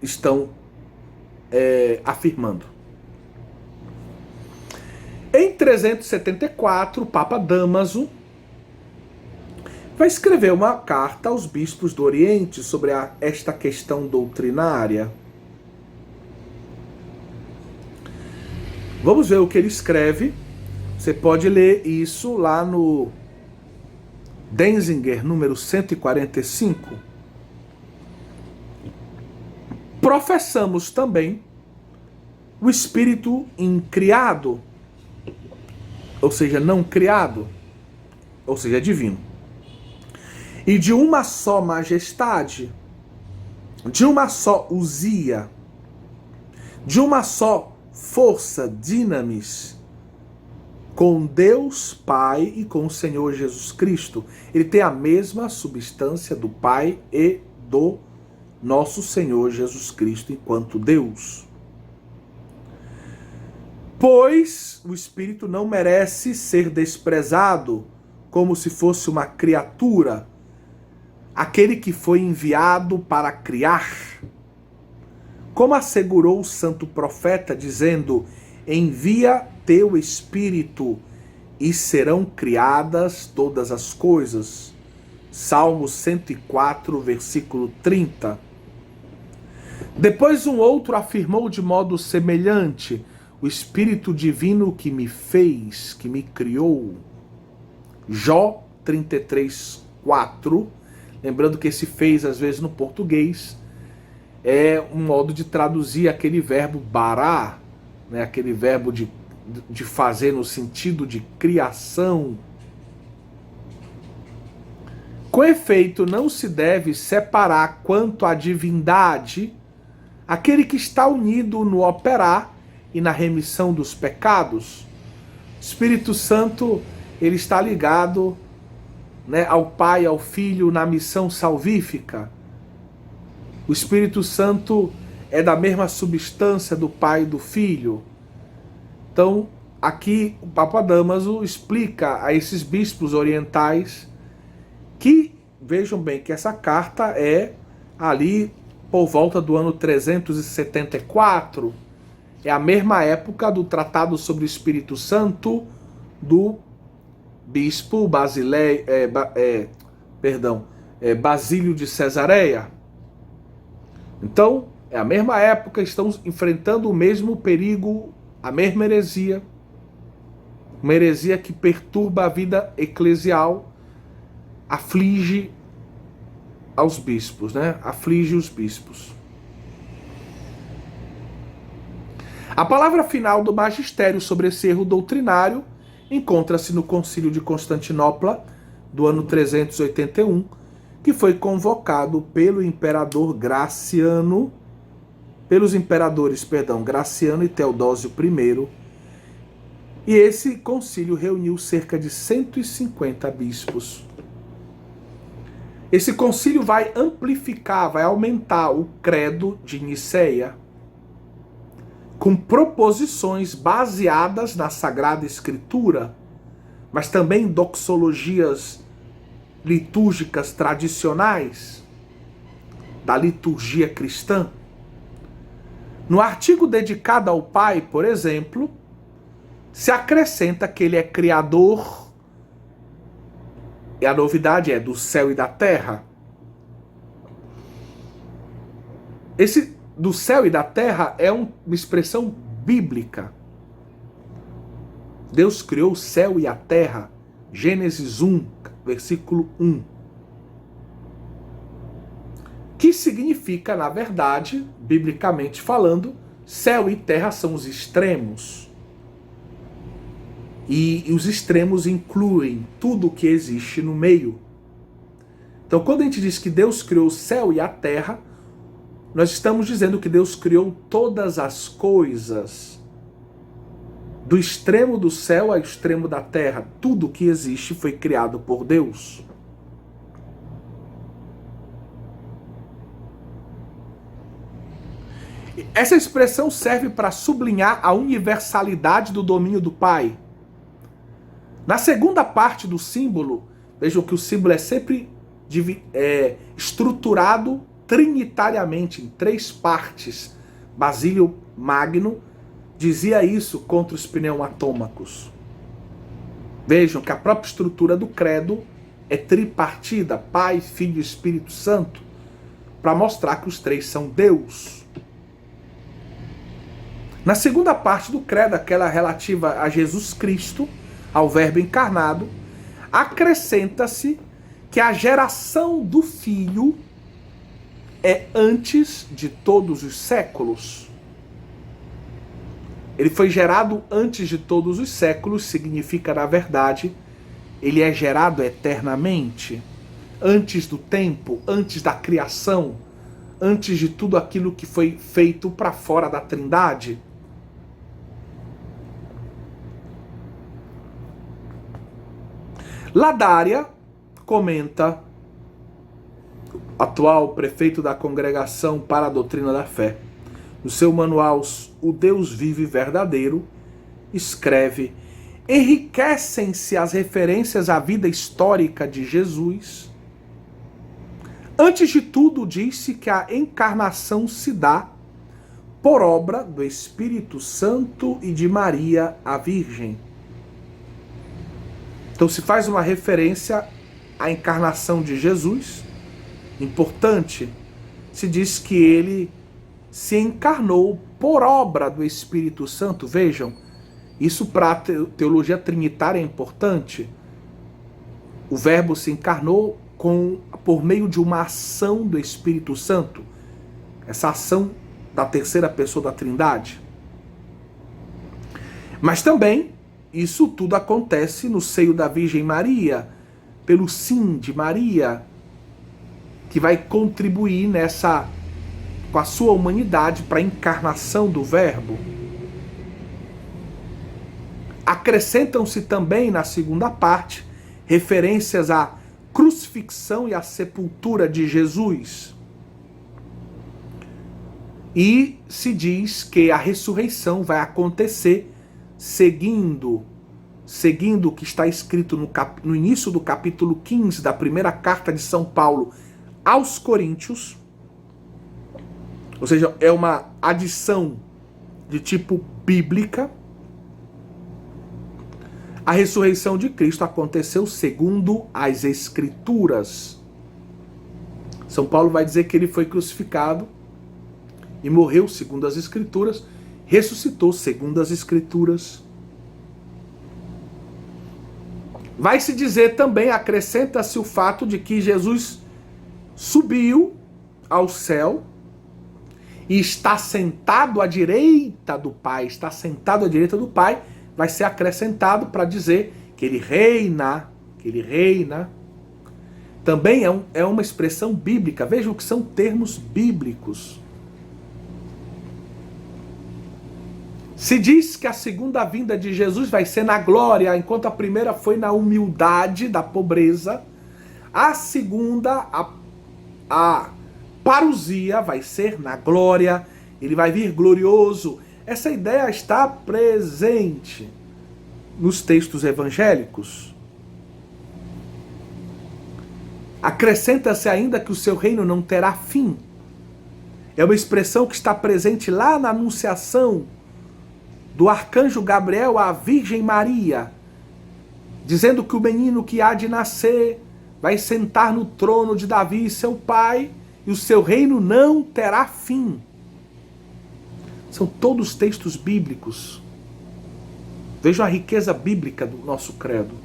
estão afirmando. Em 374, o Papa Damaso vai escrever uma carta aos bispos do Oriente sobre esta questão doutrinária. Vamos ver o que ele escreve. Você pode ler isso lá no Denzinger, número 145. Professamos também o Espírito incriado, ou seja, não criado, ou seja, divino. E de uma só majestade, de uma só usia, de uma só força, dinamis, com Deus Pai e com o Senhor Jesus Cristo. Ele tem a mesma substância do Pai e do nosso Senhor Jesus Cristo enquanto Deus. Pois o Espírito não merece ser desprezado como se fosse uma criatura, aquele que foi enviado para criar. Como assegurou o santo profeta, dizendo: envia teu Espírito e serão criadas todas as coisas. Salmo 104, versículo 30. Depois um outro afirmou de modo semelhante: o Espírito Divino que me fez, que me criou. Jó 33, 4. Lembrando que esse fez, às vezes, no português, é um modo de traduzir aquele verbo bará, né? Aquele verbo de fazer no sentido de criação. Com efeito, não se deve separar quanto à divindade aquele que está unido no operar e na remissão dos pecados. O Espírito Santo, ele está ligado, né, ao Pai, ao Filho na missão salvífica. O Espírito Santo é da mesma substância do Pai e do Filho. Então, aqui o Papa Damaso explica a esses bispos orientais que, vejam bem, que essa carta é ali por volta do ano 374, é a mesma época do Tratado sobre o Espírito Santo do bispo Basílio de Cesareia. Então, é a mesma época, estão enfrentando o mesmo perigo, a mesma heresia, uma heresia que perturba a vida eclesial, aflige aos bispos, né? Aflige os bispos. A palavra final do magistério sobre esse erro doutrinário encontra-se no Concílio de Constantinopla, do ano 381, que foi convocado pelo imperador Graciano, pelos imperadores, Graciano e Teodósio I, e esse concílio reuniu cerca de 150 bispos. Esse concílio vai amplificar, vai aumentar o credo de Nicéia, com proposições baseadas na Sagrada Escritura, mas também doxologias litúrgicas tradicionais da liturgia cristã. No artigo dedicado ao Pai, por exemplo, se acrescenta que ele é criador, e a novidade é do céu e da terra. Esse do céu e da terra é uma expressão bíblica. Deus criou o céu e a terra. Gênesis 1, versículo 1. Que significa, na verdade, biblicamente falando, céu e terra são os extremos. E os extremos incluem tudo o que existe no meio. Então, quando a gente diz que Deus criou o céu e a terra, nós estamos dizendo que Deus criou todas as coisas, do extremo do céu ao extremo da terra. Tudo que existe foi criado por Deus. Essa expressão serve para sublinhar a universalidade do domínio do Pai. Na segunda parte do símbolo, vejam que o símbolo é sempre estruturado trinitariamente, em 3 partes. Basílio Magno dizia isso contra os pneumatômacos. Vejam que a própria estrutura do credo é tripartida, Pai, Filho e Espírito Santo, para mostrar que os 3 são Deus. Na segunda parte do credo, aquela relativa a Jesus Cristo, ao Verbo encarnado, acrescenta-se que a geração do Filho é antes de todos os séculos. Ele foi gerado antes de todos os séculos, significa, na verdade, ele é gerado eternamente, antes do tempo, antes da criação, antes de tudo aquilo que foi feito para fora da Trindade. Ladária comenta, atual prefeito da Congregação para a Doutrina da Fé, no seu manual O Deus Vivo e Verdadeiro, escreve: enriquecem-se as referências à vida histórica de Jesus. Antes de tudo, diz-se que a encarnação se dá por obra do Espírito Santo e de Maria, a Virgem. Então se faz uma referência à encarnação de Jesus, importante, se diz que ele se encarnou por obra do Espírito Santo. Vejam, isso para a teologia trinitária é importante. O Verbo se encarnou por meio de uma ação do Espírito Santo, essa ação da terceira pessoa da Trindade. Mas também isso tudo acontece no seio da Virgem Maria, pelo sim de Maria, que vai contribuir com a sua humanidade para a encarnação do Verbo. Acrescentam-se também, na segunda parte, referências à crucifixão e à sepultura de Jesus. E se diz que a ressurreição vai acontecer seguindo o que está escrito no início do capítulo 15 da primeira carta de São Paulo aos Coríntios. Ou seja, é uma adição de tipo bíblica. A ressurreição de Cristo aconteceu segundo as Escrituras. São Paulo vai dizer que ele foi crucificado e morreu segundo as Escrituras, ressuscitou segundo as Escrituras. Vai se dizer também, acrescenta-se o fato de que Jesus subiu ao céu e está sentado à direita do Pai. Está sentado à direita do Pai, vai ser acrescentado para dizer que ele reina, Também é uma expressão bíblica. Vejam que são termos bíblicos. Se diz que a segunda vinda de Jesus vai ser na glória, enquanto a primeira foi na humildade da pobreza, a segunda, a parousia, vai ser na glória, ele vai vir glorioso. Essa ideia está presente nos textos evangélicos. Acrescenta-se ainda que o seu reino não terá fim. É uma expressão que está presente lá na anunciação do arcanjo Gabriel à Virgem Maria, dizendo que o menino que há de nascer vai sentar no trono de Davi, seu pai, e o seu reino não terá fim. São todos textos bíblicos. Vejam a riqueza bíblica do nosso credo.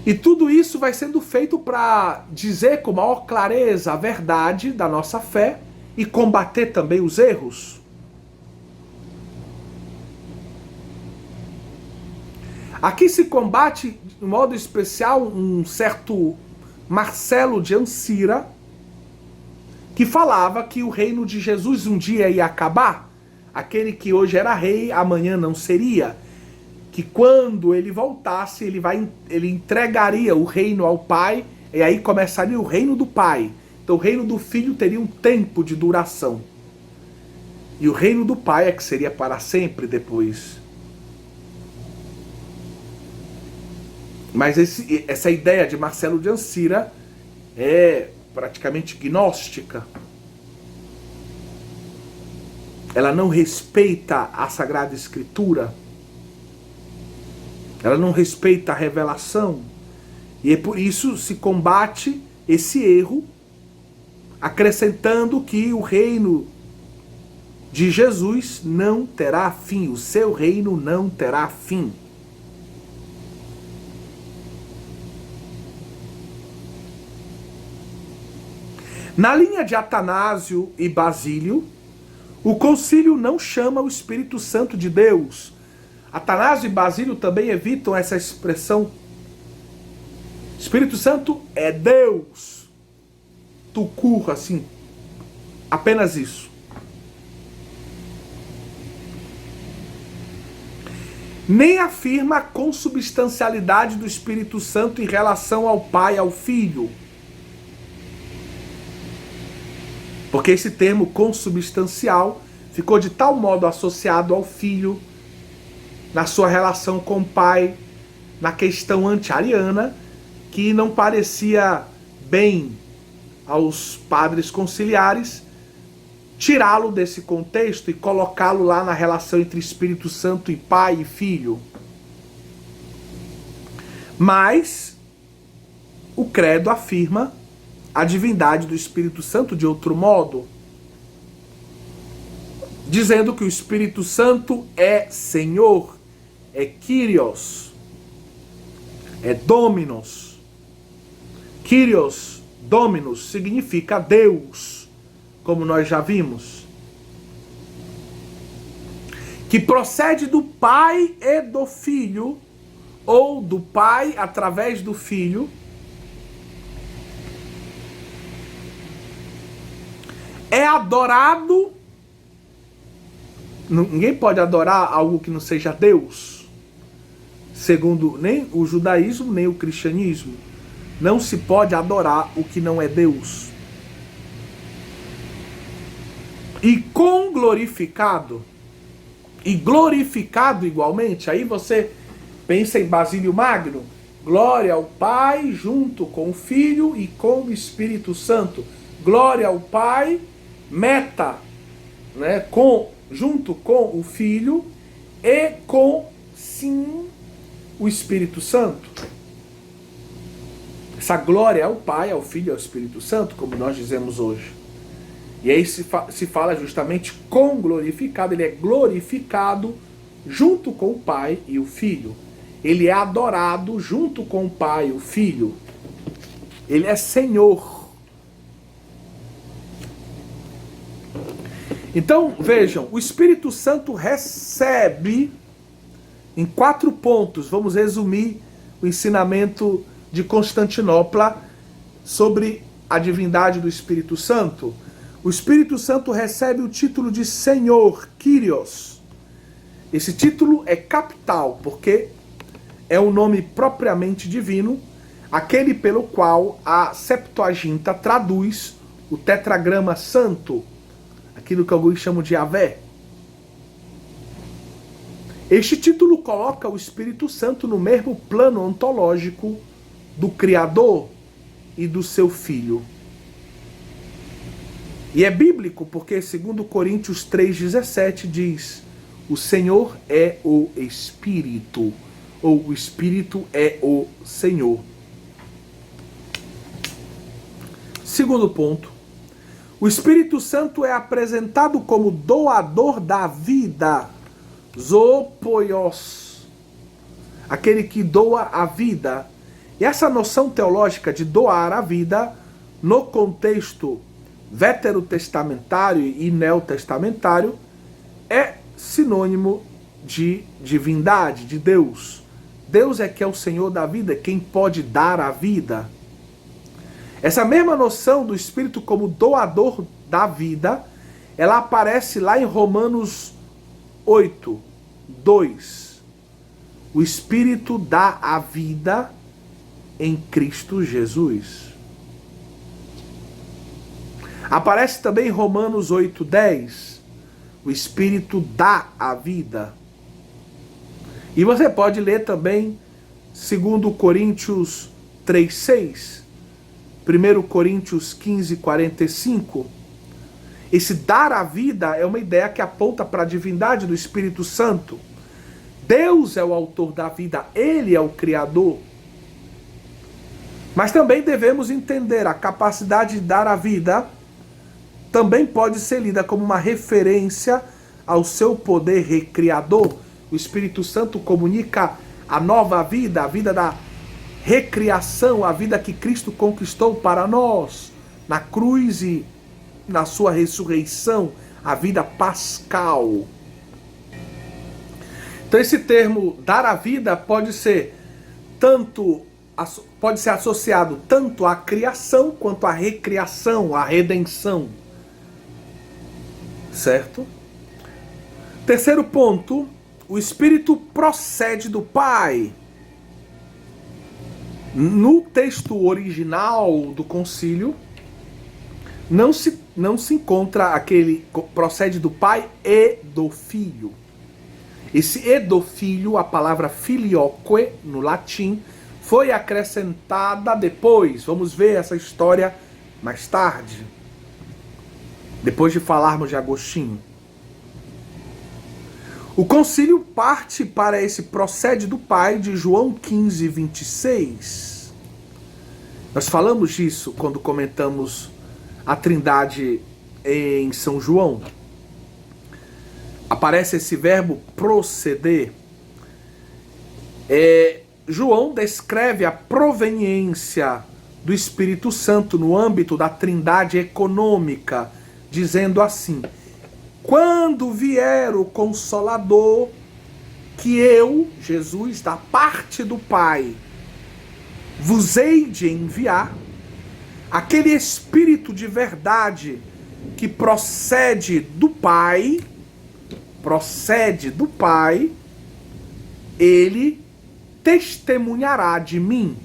E tudo isso vai sendo feito para dizer com maior clareza a verdade da nossa fé e combater também os erros. Aqui se combate, de modo especial, um certo Marcelo de Ancira, que falava que o reino de Jesus um dia ia acabar. Aquele que hoje era rei, amanhã não seria. Que quando ele voltasse, ele entregaria o reino ao Pai, e aí começaria o reino do Pai. Então o reino do Filho teria um tempo de duração. E o reino do Pai é que seria para sempre depois. Mas essa ideia de Marcelo de Ancira é praticamente gnóstica. Ela não respeita a Sagrada Escritura. Ela não respeita a revelação. E é por isso se combate esse erro, acrescentando que o reino de Jesus não terá fim. O seu reino não terá fim. Na linha de Atanásio e Basílio, o concílio não chama o Espírito Santo de Deus. Atanásio e Basílio também evitam essa expressão. Espírito Santo é Deus. Tucur, assim. Apenas isso. nem afirma a consubstancialidade do Espírito Santo em relação ao Pai e ao Filho. Porque esse termo consubstancial ficou de tal modo associado ao Filho, na sua relação com o Pai, na questão anti-ariana, que não parecia bem aos padres conciliares tirá-lo desse contexto e colocá-lo lá na relação entre Espírito Santo e Pai e Filho. Mas o credo afirma a divindade do Espírito Santo de outro modo, dizendo que o Espírito Santo é Senhor, é Kyrios, é Dominus. Kyrios, Dominus, significa Deus, como nós já vimos, que procede do Pai e do Filho, ou do Pai através do Filho, é adorado. Ninguém pode adorar algo que não seja Deus, segundo nem o judaísmo nem o cristianismo. Não se pode adorar o que não é Deus. E glorificado igualmente, aí você pensa em Basílio Magno, glória ao Pai junto com o Filho e com o Espírito Santo. Glória ao Pai, meta, né, junto com o Filho e com, sim, o Espírito Santo. Essa glória ao Pai, ao Filho e ao Espírito Santo, como nós dizemos hoje. E aí se fala justamente com glorificado, ele é glorificado junto com o Pai e o Filho. Ele é adorado junto com o Pai e o Filho. Ele é Senhor. Então, vejam, o Espírito Santo recebe em 4 pontos. Vamos resumir o ensinamento de Constantinopla sobre a divindade do Espírito Santo. O Espírito Santo recebe o título de Senhor, Kyrios. Esse título é capital, porque é um nome propriamente divino, aquele pelo qual a Septuaginta traduz o tetragrama santo, aquilo que alguns chamam de Yahvé. Este título coloca o Espírito Santo no mesmo plano ontológico do Criador e do seu Filho. E é bíblico porque 2 Coríntios 3,17 diz: o Senhor é o Espírito, ou o Espírito é o Senhor. Segundo ponto, o Espírito Santo é apresentado como doador da vida, zopoios, aquele que doa a vida. E essa noção teológica de doar a vida, no contexto veterotestamentário e neotestamentário, é sinônimo de divindade, de Deus. Deus é que é o Senhor da vida, quem pode dar a vida. Essa mesma noção do Espírito como doador da vida, ela aparece lá em Romanos 8, 2. O Espírito dá a vida em Cristo Jesus. Aparece também em Romanos 8, 10. O Espírito dá a vida. E você pode ler também 2 Coríntios 3, 6. 1 Coríntios 15, 45. Esse dar a vida é uma ideia que aponta para a divindade do Espírito Santo. Deus é o autor da vida, Ele é o Criador. Mas também devemos entender a capacidade de dar a vida também pode ser lida como uma referência ao seu poder recriador. O Espírito Santo comunica a nova vida, a vida da recriação, a vida que Cristo conquistou para nós na cruz e na sua ressurreição, a vida pascal. Então esse termo dar a vida pode ser associado tanto à criação quanto à recriação, à redenção. Certo? Terceiro ponto, o Espírito procede do Pai. No texto original do concílio, não se encontra aquele procede do Pai e do Filho. Esse e do Filho, a palavra filioque, no latim, foi acrescentada depois. Vamos ver essa história mais tarde, depois de falarmos de Agostinho. O concílio parte para esse procede do Pai de João 15, 26. Nós falamos disso quando comentamos a Trindade em São João. Aparece esse verbo proceder. João descreve a proveniência do Espírito Santo no âmbito da Trindade econômica, dizendo assim: quando vier o Consolador, que eu, Jesus, da parte do Pai, vos hei de enviar, aquele Espírito de verdade que procede do Pai, ele testemunhará de mim.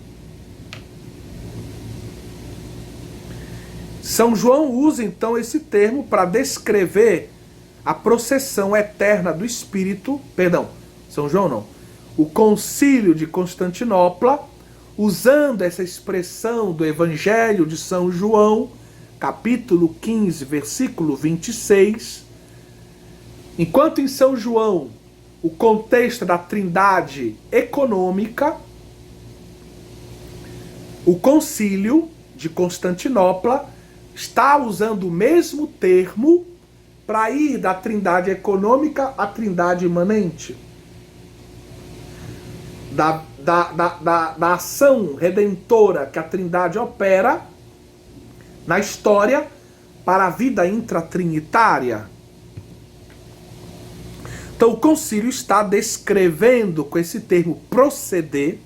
São João usa então esse termo para descrever a processão eterna do Espírito, São João não, o Concílio de Constantinopla, usando essa expressão do Evangelho de São João, capítulo 15, versículo 26, enquanto em São João o contexto da Trindade econômica, o Concílio de Constantinopla está usando o mesmo termo para ir da Trindade econômica à Trindade imanente. Da ação redentora que a Trindade opera na história para a vida intratrinitária. Então o concílio está descrevendo com esse termo proceder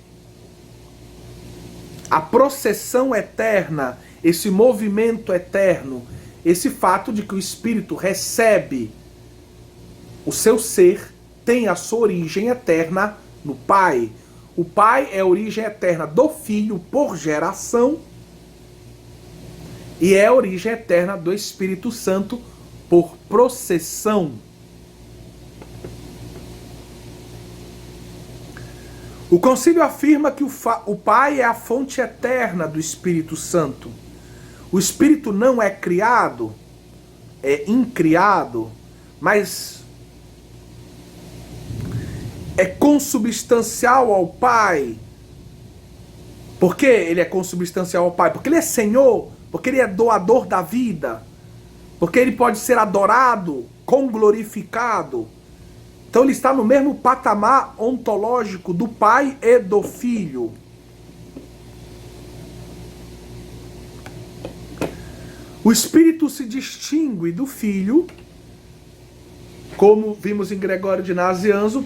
a processão eterna, esse movimento eterno, esse fato de que o Espírito recebe o seu ser, tem a sua origem eterna no Pai. O Pai é a origem eterna do Filho por geração e é a origem eterna do Espírito Santo por processão. O concílio afirma que o Pai é a fonte eterna do Espírito Santo. O Espírito não é criado, é incriado, mas é consubstancial ao Pai. Por que ele é consubstancial ao Pai? Porque ele é Senhor, porque ele é doador da vida, porque ele pode ser adorado, conglorificado. Então ele está no mesmo patamar ontológico do Pai e do Filho. O Espírito se distingue do Filho, como vimos em Gregório de Nazianzo,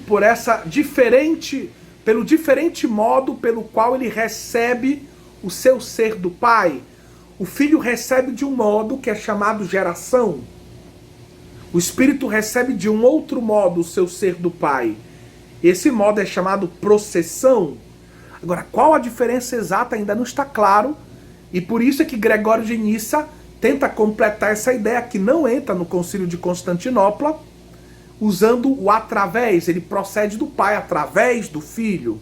pelo diferente modo pelo qual ele recebe o seu ser do Pai. O Filho recebe de um modo que é chamado geração. O Espírito recebe de um outro modo o seu ser do Pai. Esse modo é chamado processão. Agora, qual a diferença exata ainda não está claro, e por isso é que Gregório de Nissa tenta completar essa ideia que não entra no Concílio de Constantinopla, usando o através. Ele procede do Pai através do Filho.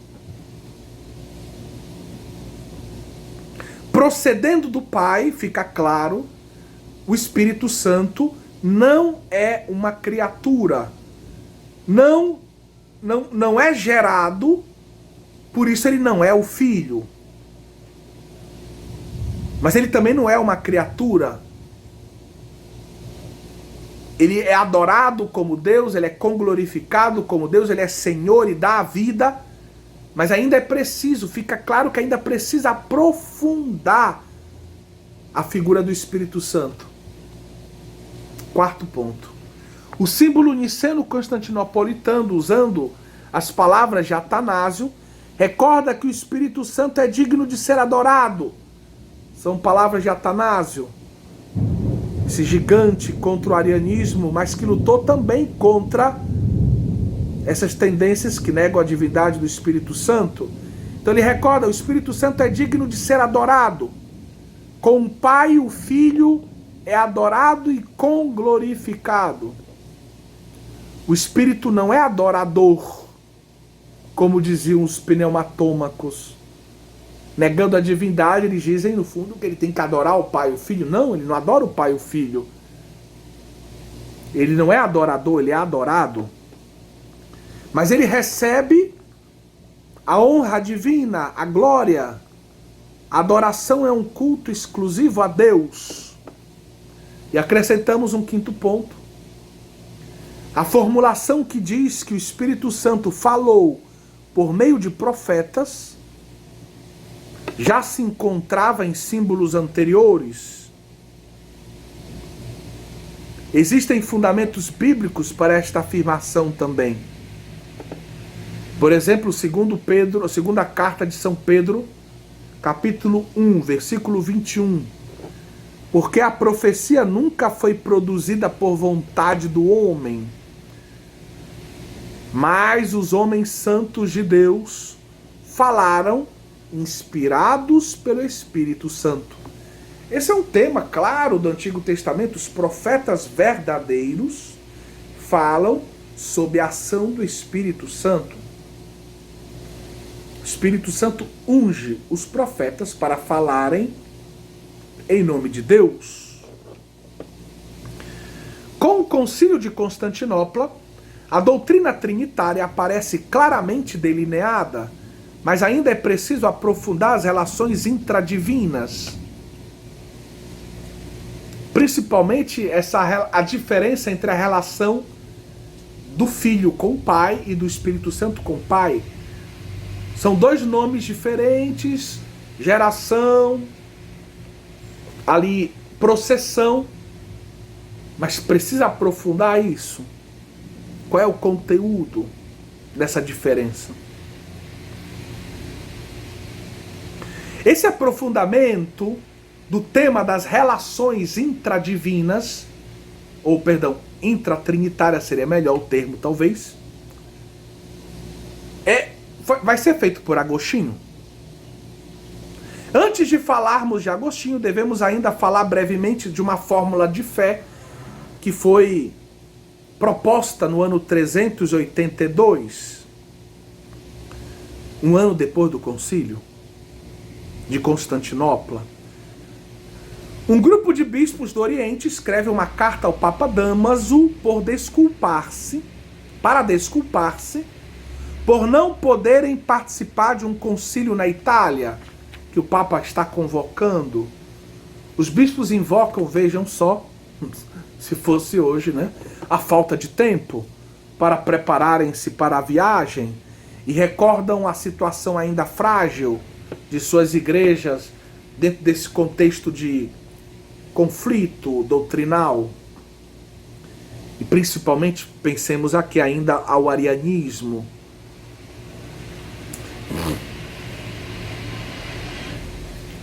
Procedendo do Pai, fica claro, o Espírito Santo não é uma criatura, não é gerado, por isso ele não é o Filho. Mas ele também não é uma criatura. Ele é adorado como Deus, ele é conglorificado como Deus, ele é Senhor e dá a vida, mas ainda é preciso, fica claro que ainda precisa aprofundar a figura do Espírito Santo. Quarto ponto. O símbolo niceno-constantinopolitano, usando as palavras de Atanásio, recorda que o Espírito Santo é digno de ser adorado. São palavras de Atanásio, esse gigante contra o arianismo, mas que lutou também contra essas tendências que negam a divindade do Espírito Santo. Então ele recorda, o Espírito Santo é digno de ser adorado. Com o Pai, o Filho é adorado e conglorificado. O Espírito não é adorador, como diziam os pneumatômacos. Negando a divindade, eles dizem no fundo que ele tem que adorar o Pai e o Filho. Não, ele não adora o Pai e o Filho. Ele não é adorador, ele é adorado. Mas ele recebe a honra divina, a glória. A adoração é um culto exclusivo a Deus. E acrescentamos um quinto ponto. A formulação que diz que o Espírito Santo falou por meio de profetas já se encontrava em símbolos anteriores. Existem fundamentos bíblicos para esta afirmação também. Por exemplo, a segunda carta de São Pedro, capítulo 1, versículo 21. Porque a profecia nunca foi produzida por vontade do homem, mas os homens santos de Deus falaram inspirados pelo Espírito Santo. Esse é um tema claro do Antigo Testamento. Os profetas verdadeiros falam sob a ação do Espírito Santo. O Espírito Santo unge os profetas para falarem em nome de Deus. Com o Concílio de Constantinopla, a doutrina trinitária aparece claramente delineada, mas ainda é preciso aprofundar as relações intradivinas. Principalmente a diferença entre a relação do Filho com o Pai e do Espírito Santo com o Pai. São dois nomes diferentes, geração, ali, processão, mas precisa aprofundar isso. Qual é o conteúdo dessa diferença? Esse aprofundamento do tema das relações intradivinas, ou perdão, intratrinitária seria melhor o termo talvez, vai ser feito por Agostinho. Antes de falarmos de Agostinho, devemos ainda falar brevemente de uma fórmula de fé que foi proposta no ano 382, um ano depois do concílio de Constantinopla. Um grupo de bispos do Oriente escreve uma carta ao Papa Dámaso para desculpar-se por não poderem participar de um concílio na Itália que o Papa está convocando. Os bispos invocam, vejam só, se fosse hoje, né, a falta de tempo para prepararem-se para a viagem e recordam a situação ainda frágil de suas igrejas dentro desse contexto de conflito doutrinal. E principalmente pensemos aqui ainda ao arianismo.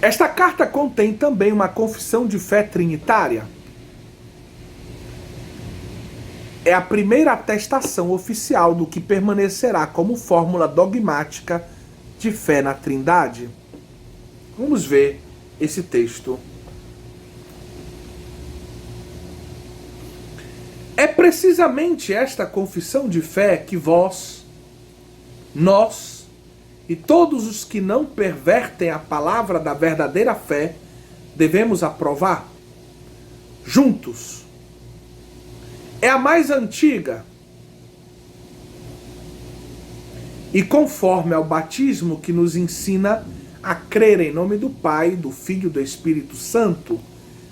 Esta carta contém também uma confissão de fé trinitária. É a primeira atestação oficial do que permanecerá como fórmula dogmática de fé na Trindade. Vamos ver esse texto. É precisamente esta confissão de fé que nós e todos os que não pervertem a palavra da verdadeira fé devemos aprovar juntos. É a mais antiga e conforme ao batismo que nos ensina a crer em nome do Pai, do Filho e do Espírito Santo.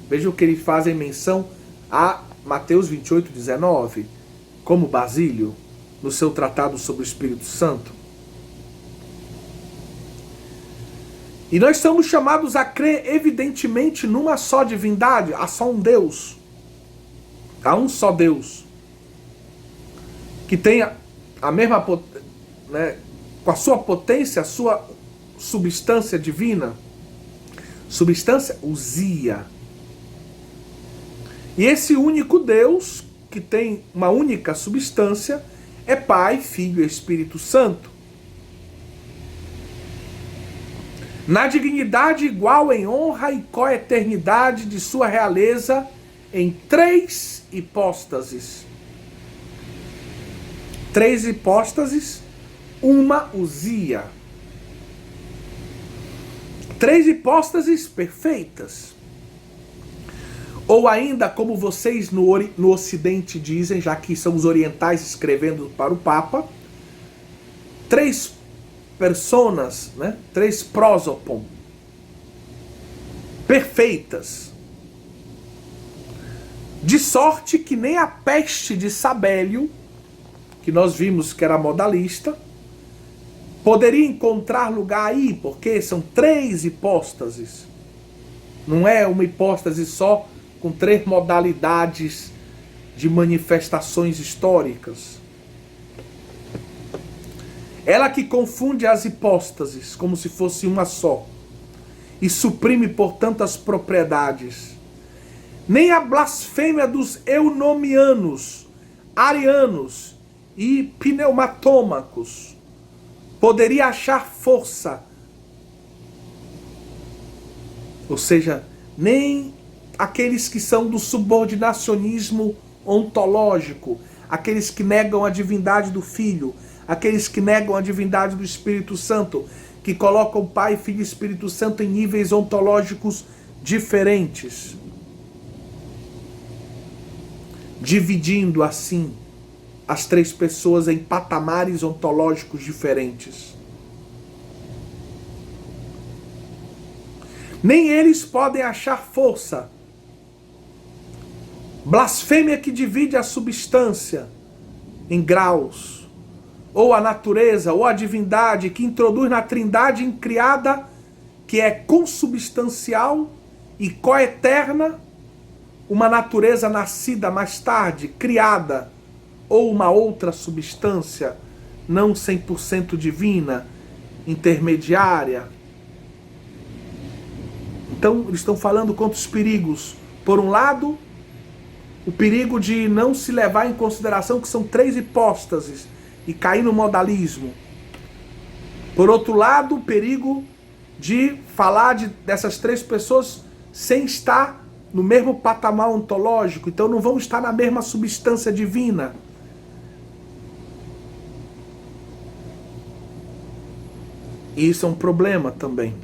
Vejam que eles fazem menção a Mateus 28:19, como Basílio, no seu tratado sobre o Espírito Santo. E nós somos chamados a crer evidentemente numa só divindade, a só um Deus. Há um só Deus. Que tem a mesma, né, com a sua potência, a sua substância divina. Substância, ousia. E esse único Deus, que tem uma única substância, é Pai, Filho e Espírito Santo. Na dignidade igual em honra e coeternidade de sua realeza em três hipóstases. Três hipóstases, uma usia. Três hipóstases perfeitas. Ou ainda, como vocês no Ocidente dizem, já que são os orientais escrevendo para o Papa, três personas, né? Três prosopon, perfeitas. De sorte que nem a peste de Sabélio, que nós vimos que era modalista, poderia encontrar lugar aí, porque são três hipóstases. Não é uma hipóstase só com três modalidades de manifestações históricas. Ela que confunde as hipóstases como se fosse uma só e suprime, portanto, as propriedades. Nem a blasfêmia dos eunomianos, arianos e pneumatômacos poderia achar força. Ou seja, nem aqueles que são do subordinacionismo ontológico, aqueles que negam a divindade do Filho, aqueles que negam a divindade do Espírito Santo, que colocam Pai, Filho e Espírito Santo em níveis ontológicos diferentes, dividindo assim as três pessoas em patamares ontológicos diferentes. Nem eles podem achar força. Blasfêmia que divide a substância em graus, ou a natureza, ou a divindade, que introduz na trindade incriada, que é consubstancial e coeterna, uma natureza nascida mais tarde, criada, ou uma outra substância, não 100% divina, intermediária. Então, eles estão falando contra os perigos. Por um lado, o perigo de não se levar em consideração que são três hipóstases e cair no modalismo. Por outro lado, o perigo de falar dessas três pessoas sem estar no mesmo patamar ontológico. Então não vão estar na mesma substância divina. E isso é um problema também.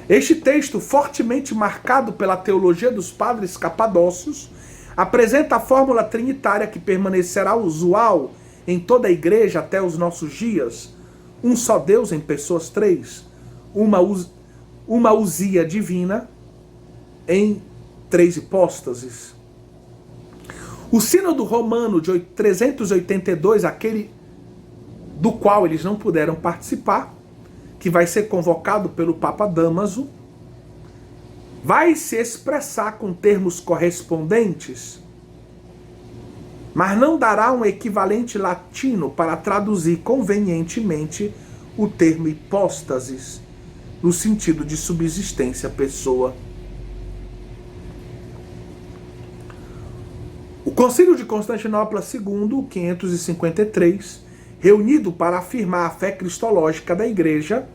Este texto, fortemente marcado pela teologia dos padres capadócios, apresenta a fórmula trinitária que permanecerá usual em toda a igreja até os nossos dias. Um só Deus em pessoas três. Uma usia divina em três hipóstases. O Sínodo Romano de 382, aquele do qual eles não puderam participar, que vai ser convocado pelo Papa Dámaso, vai se expressar com termos correspondentes, mas não dará um equivalente latino para traduzir convenientemente o termo hipóstases, no sentido de subsistência pessoa. O Concílio de Constantinopla II, 553, reunido para afirmar a fé cristológica da Igreja,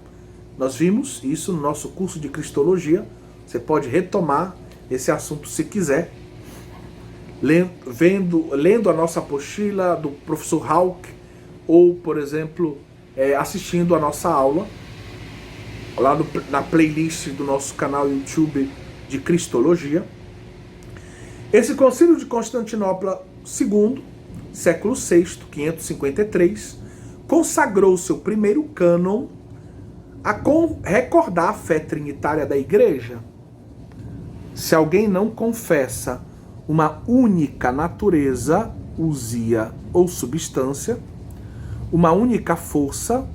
nós vimos isso no nosso curso de Cristologia, você pode retomar esse assunto se quiser, lendo a nossa apostila do professor Hauck, ou, por exemplo, assistindo a nossa aula, lá na playlist do nosso canal YouTube de Cristologia. Esse Concílio de Constantinopla II, século VI, 553, consagrou seu primeiro cânon a recordar a fé trinitária da Igreja. Se alguém não confessa uma única natureza, usia ou substância, uma única força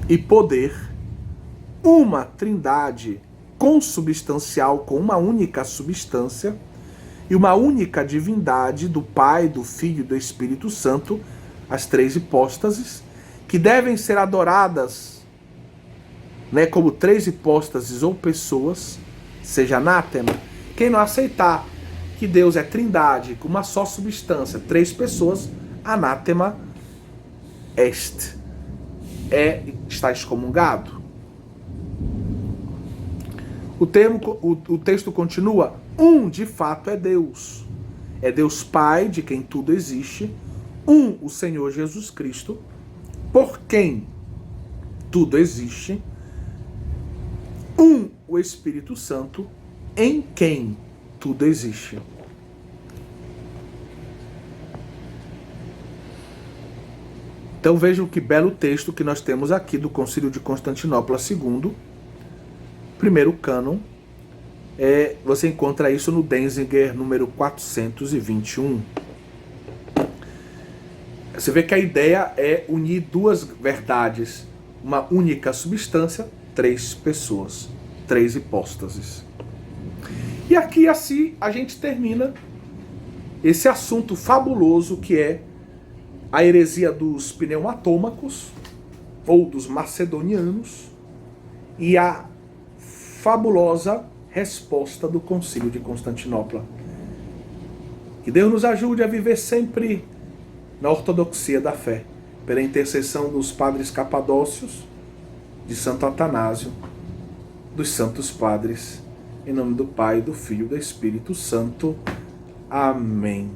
e poder, uma trindade consubstancial com uma única substância e uma única divindade do Pai, do Filho e do Espírito Santo, as três hipóstases, que devem ser adoradas, né, como três hipóstases ou pessoas, seja anátema. Quem não aceitar que Deus é trindade, uma só substância, 3 pessoas, anátema est, está excomungado. O texto continua, de fato é Deus. É Deus Pai, de quem tudo existe, o Senhor Jesus Cristo, por quem tudo existe, o Espírito Santo, em quem tudo existe. Então vejam que belo texto que nós temos aqui do Concílio de Constantinopla II, primeiro cânon. Você encontra isso no Denzinger número 421. Você vê que a ideia é unir 2 verdades, uma única substância, 3 pessoas, 3 hipóstases. E aqui assim a gente termina esse assunto fabuloso que é a heresia dos pneumatômacos ou dos macedonianos e a fabulosa resposta do Concílio de Constantinopla. Que Deus nos ajude a viver sempre na ortodoxia da fé, pela intercessão dos padres capadócios, de Santo Atanásio, dos santos padres, em nome do Pai, do Filho e do Espírito Santo. Amém.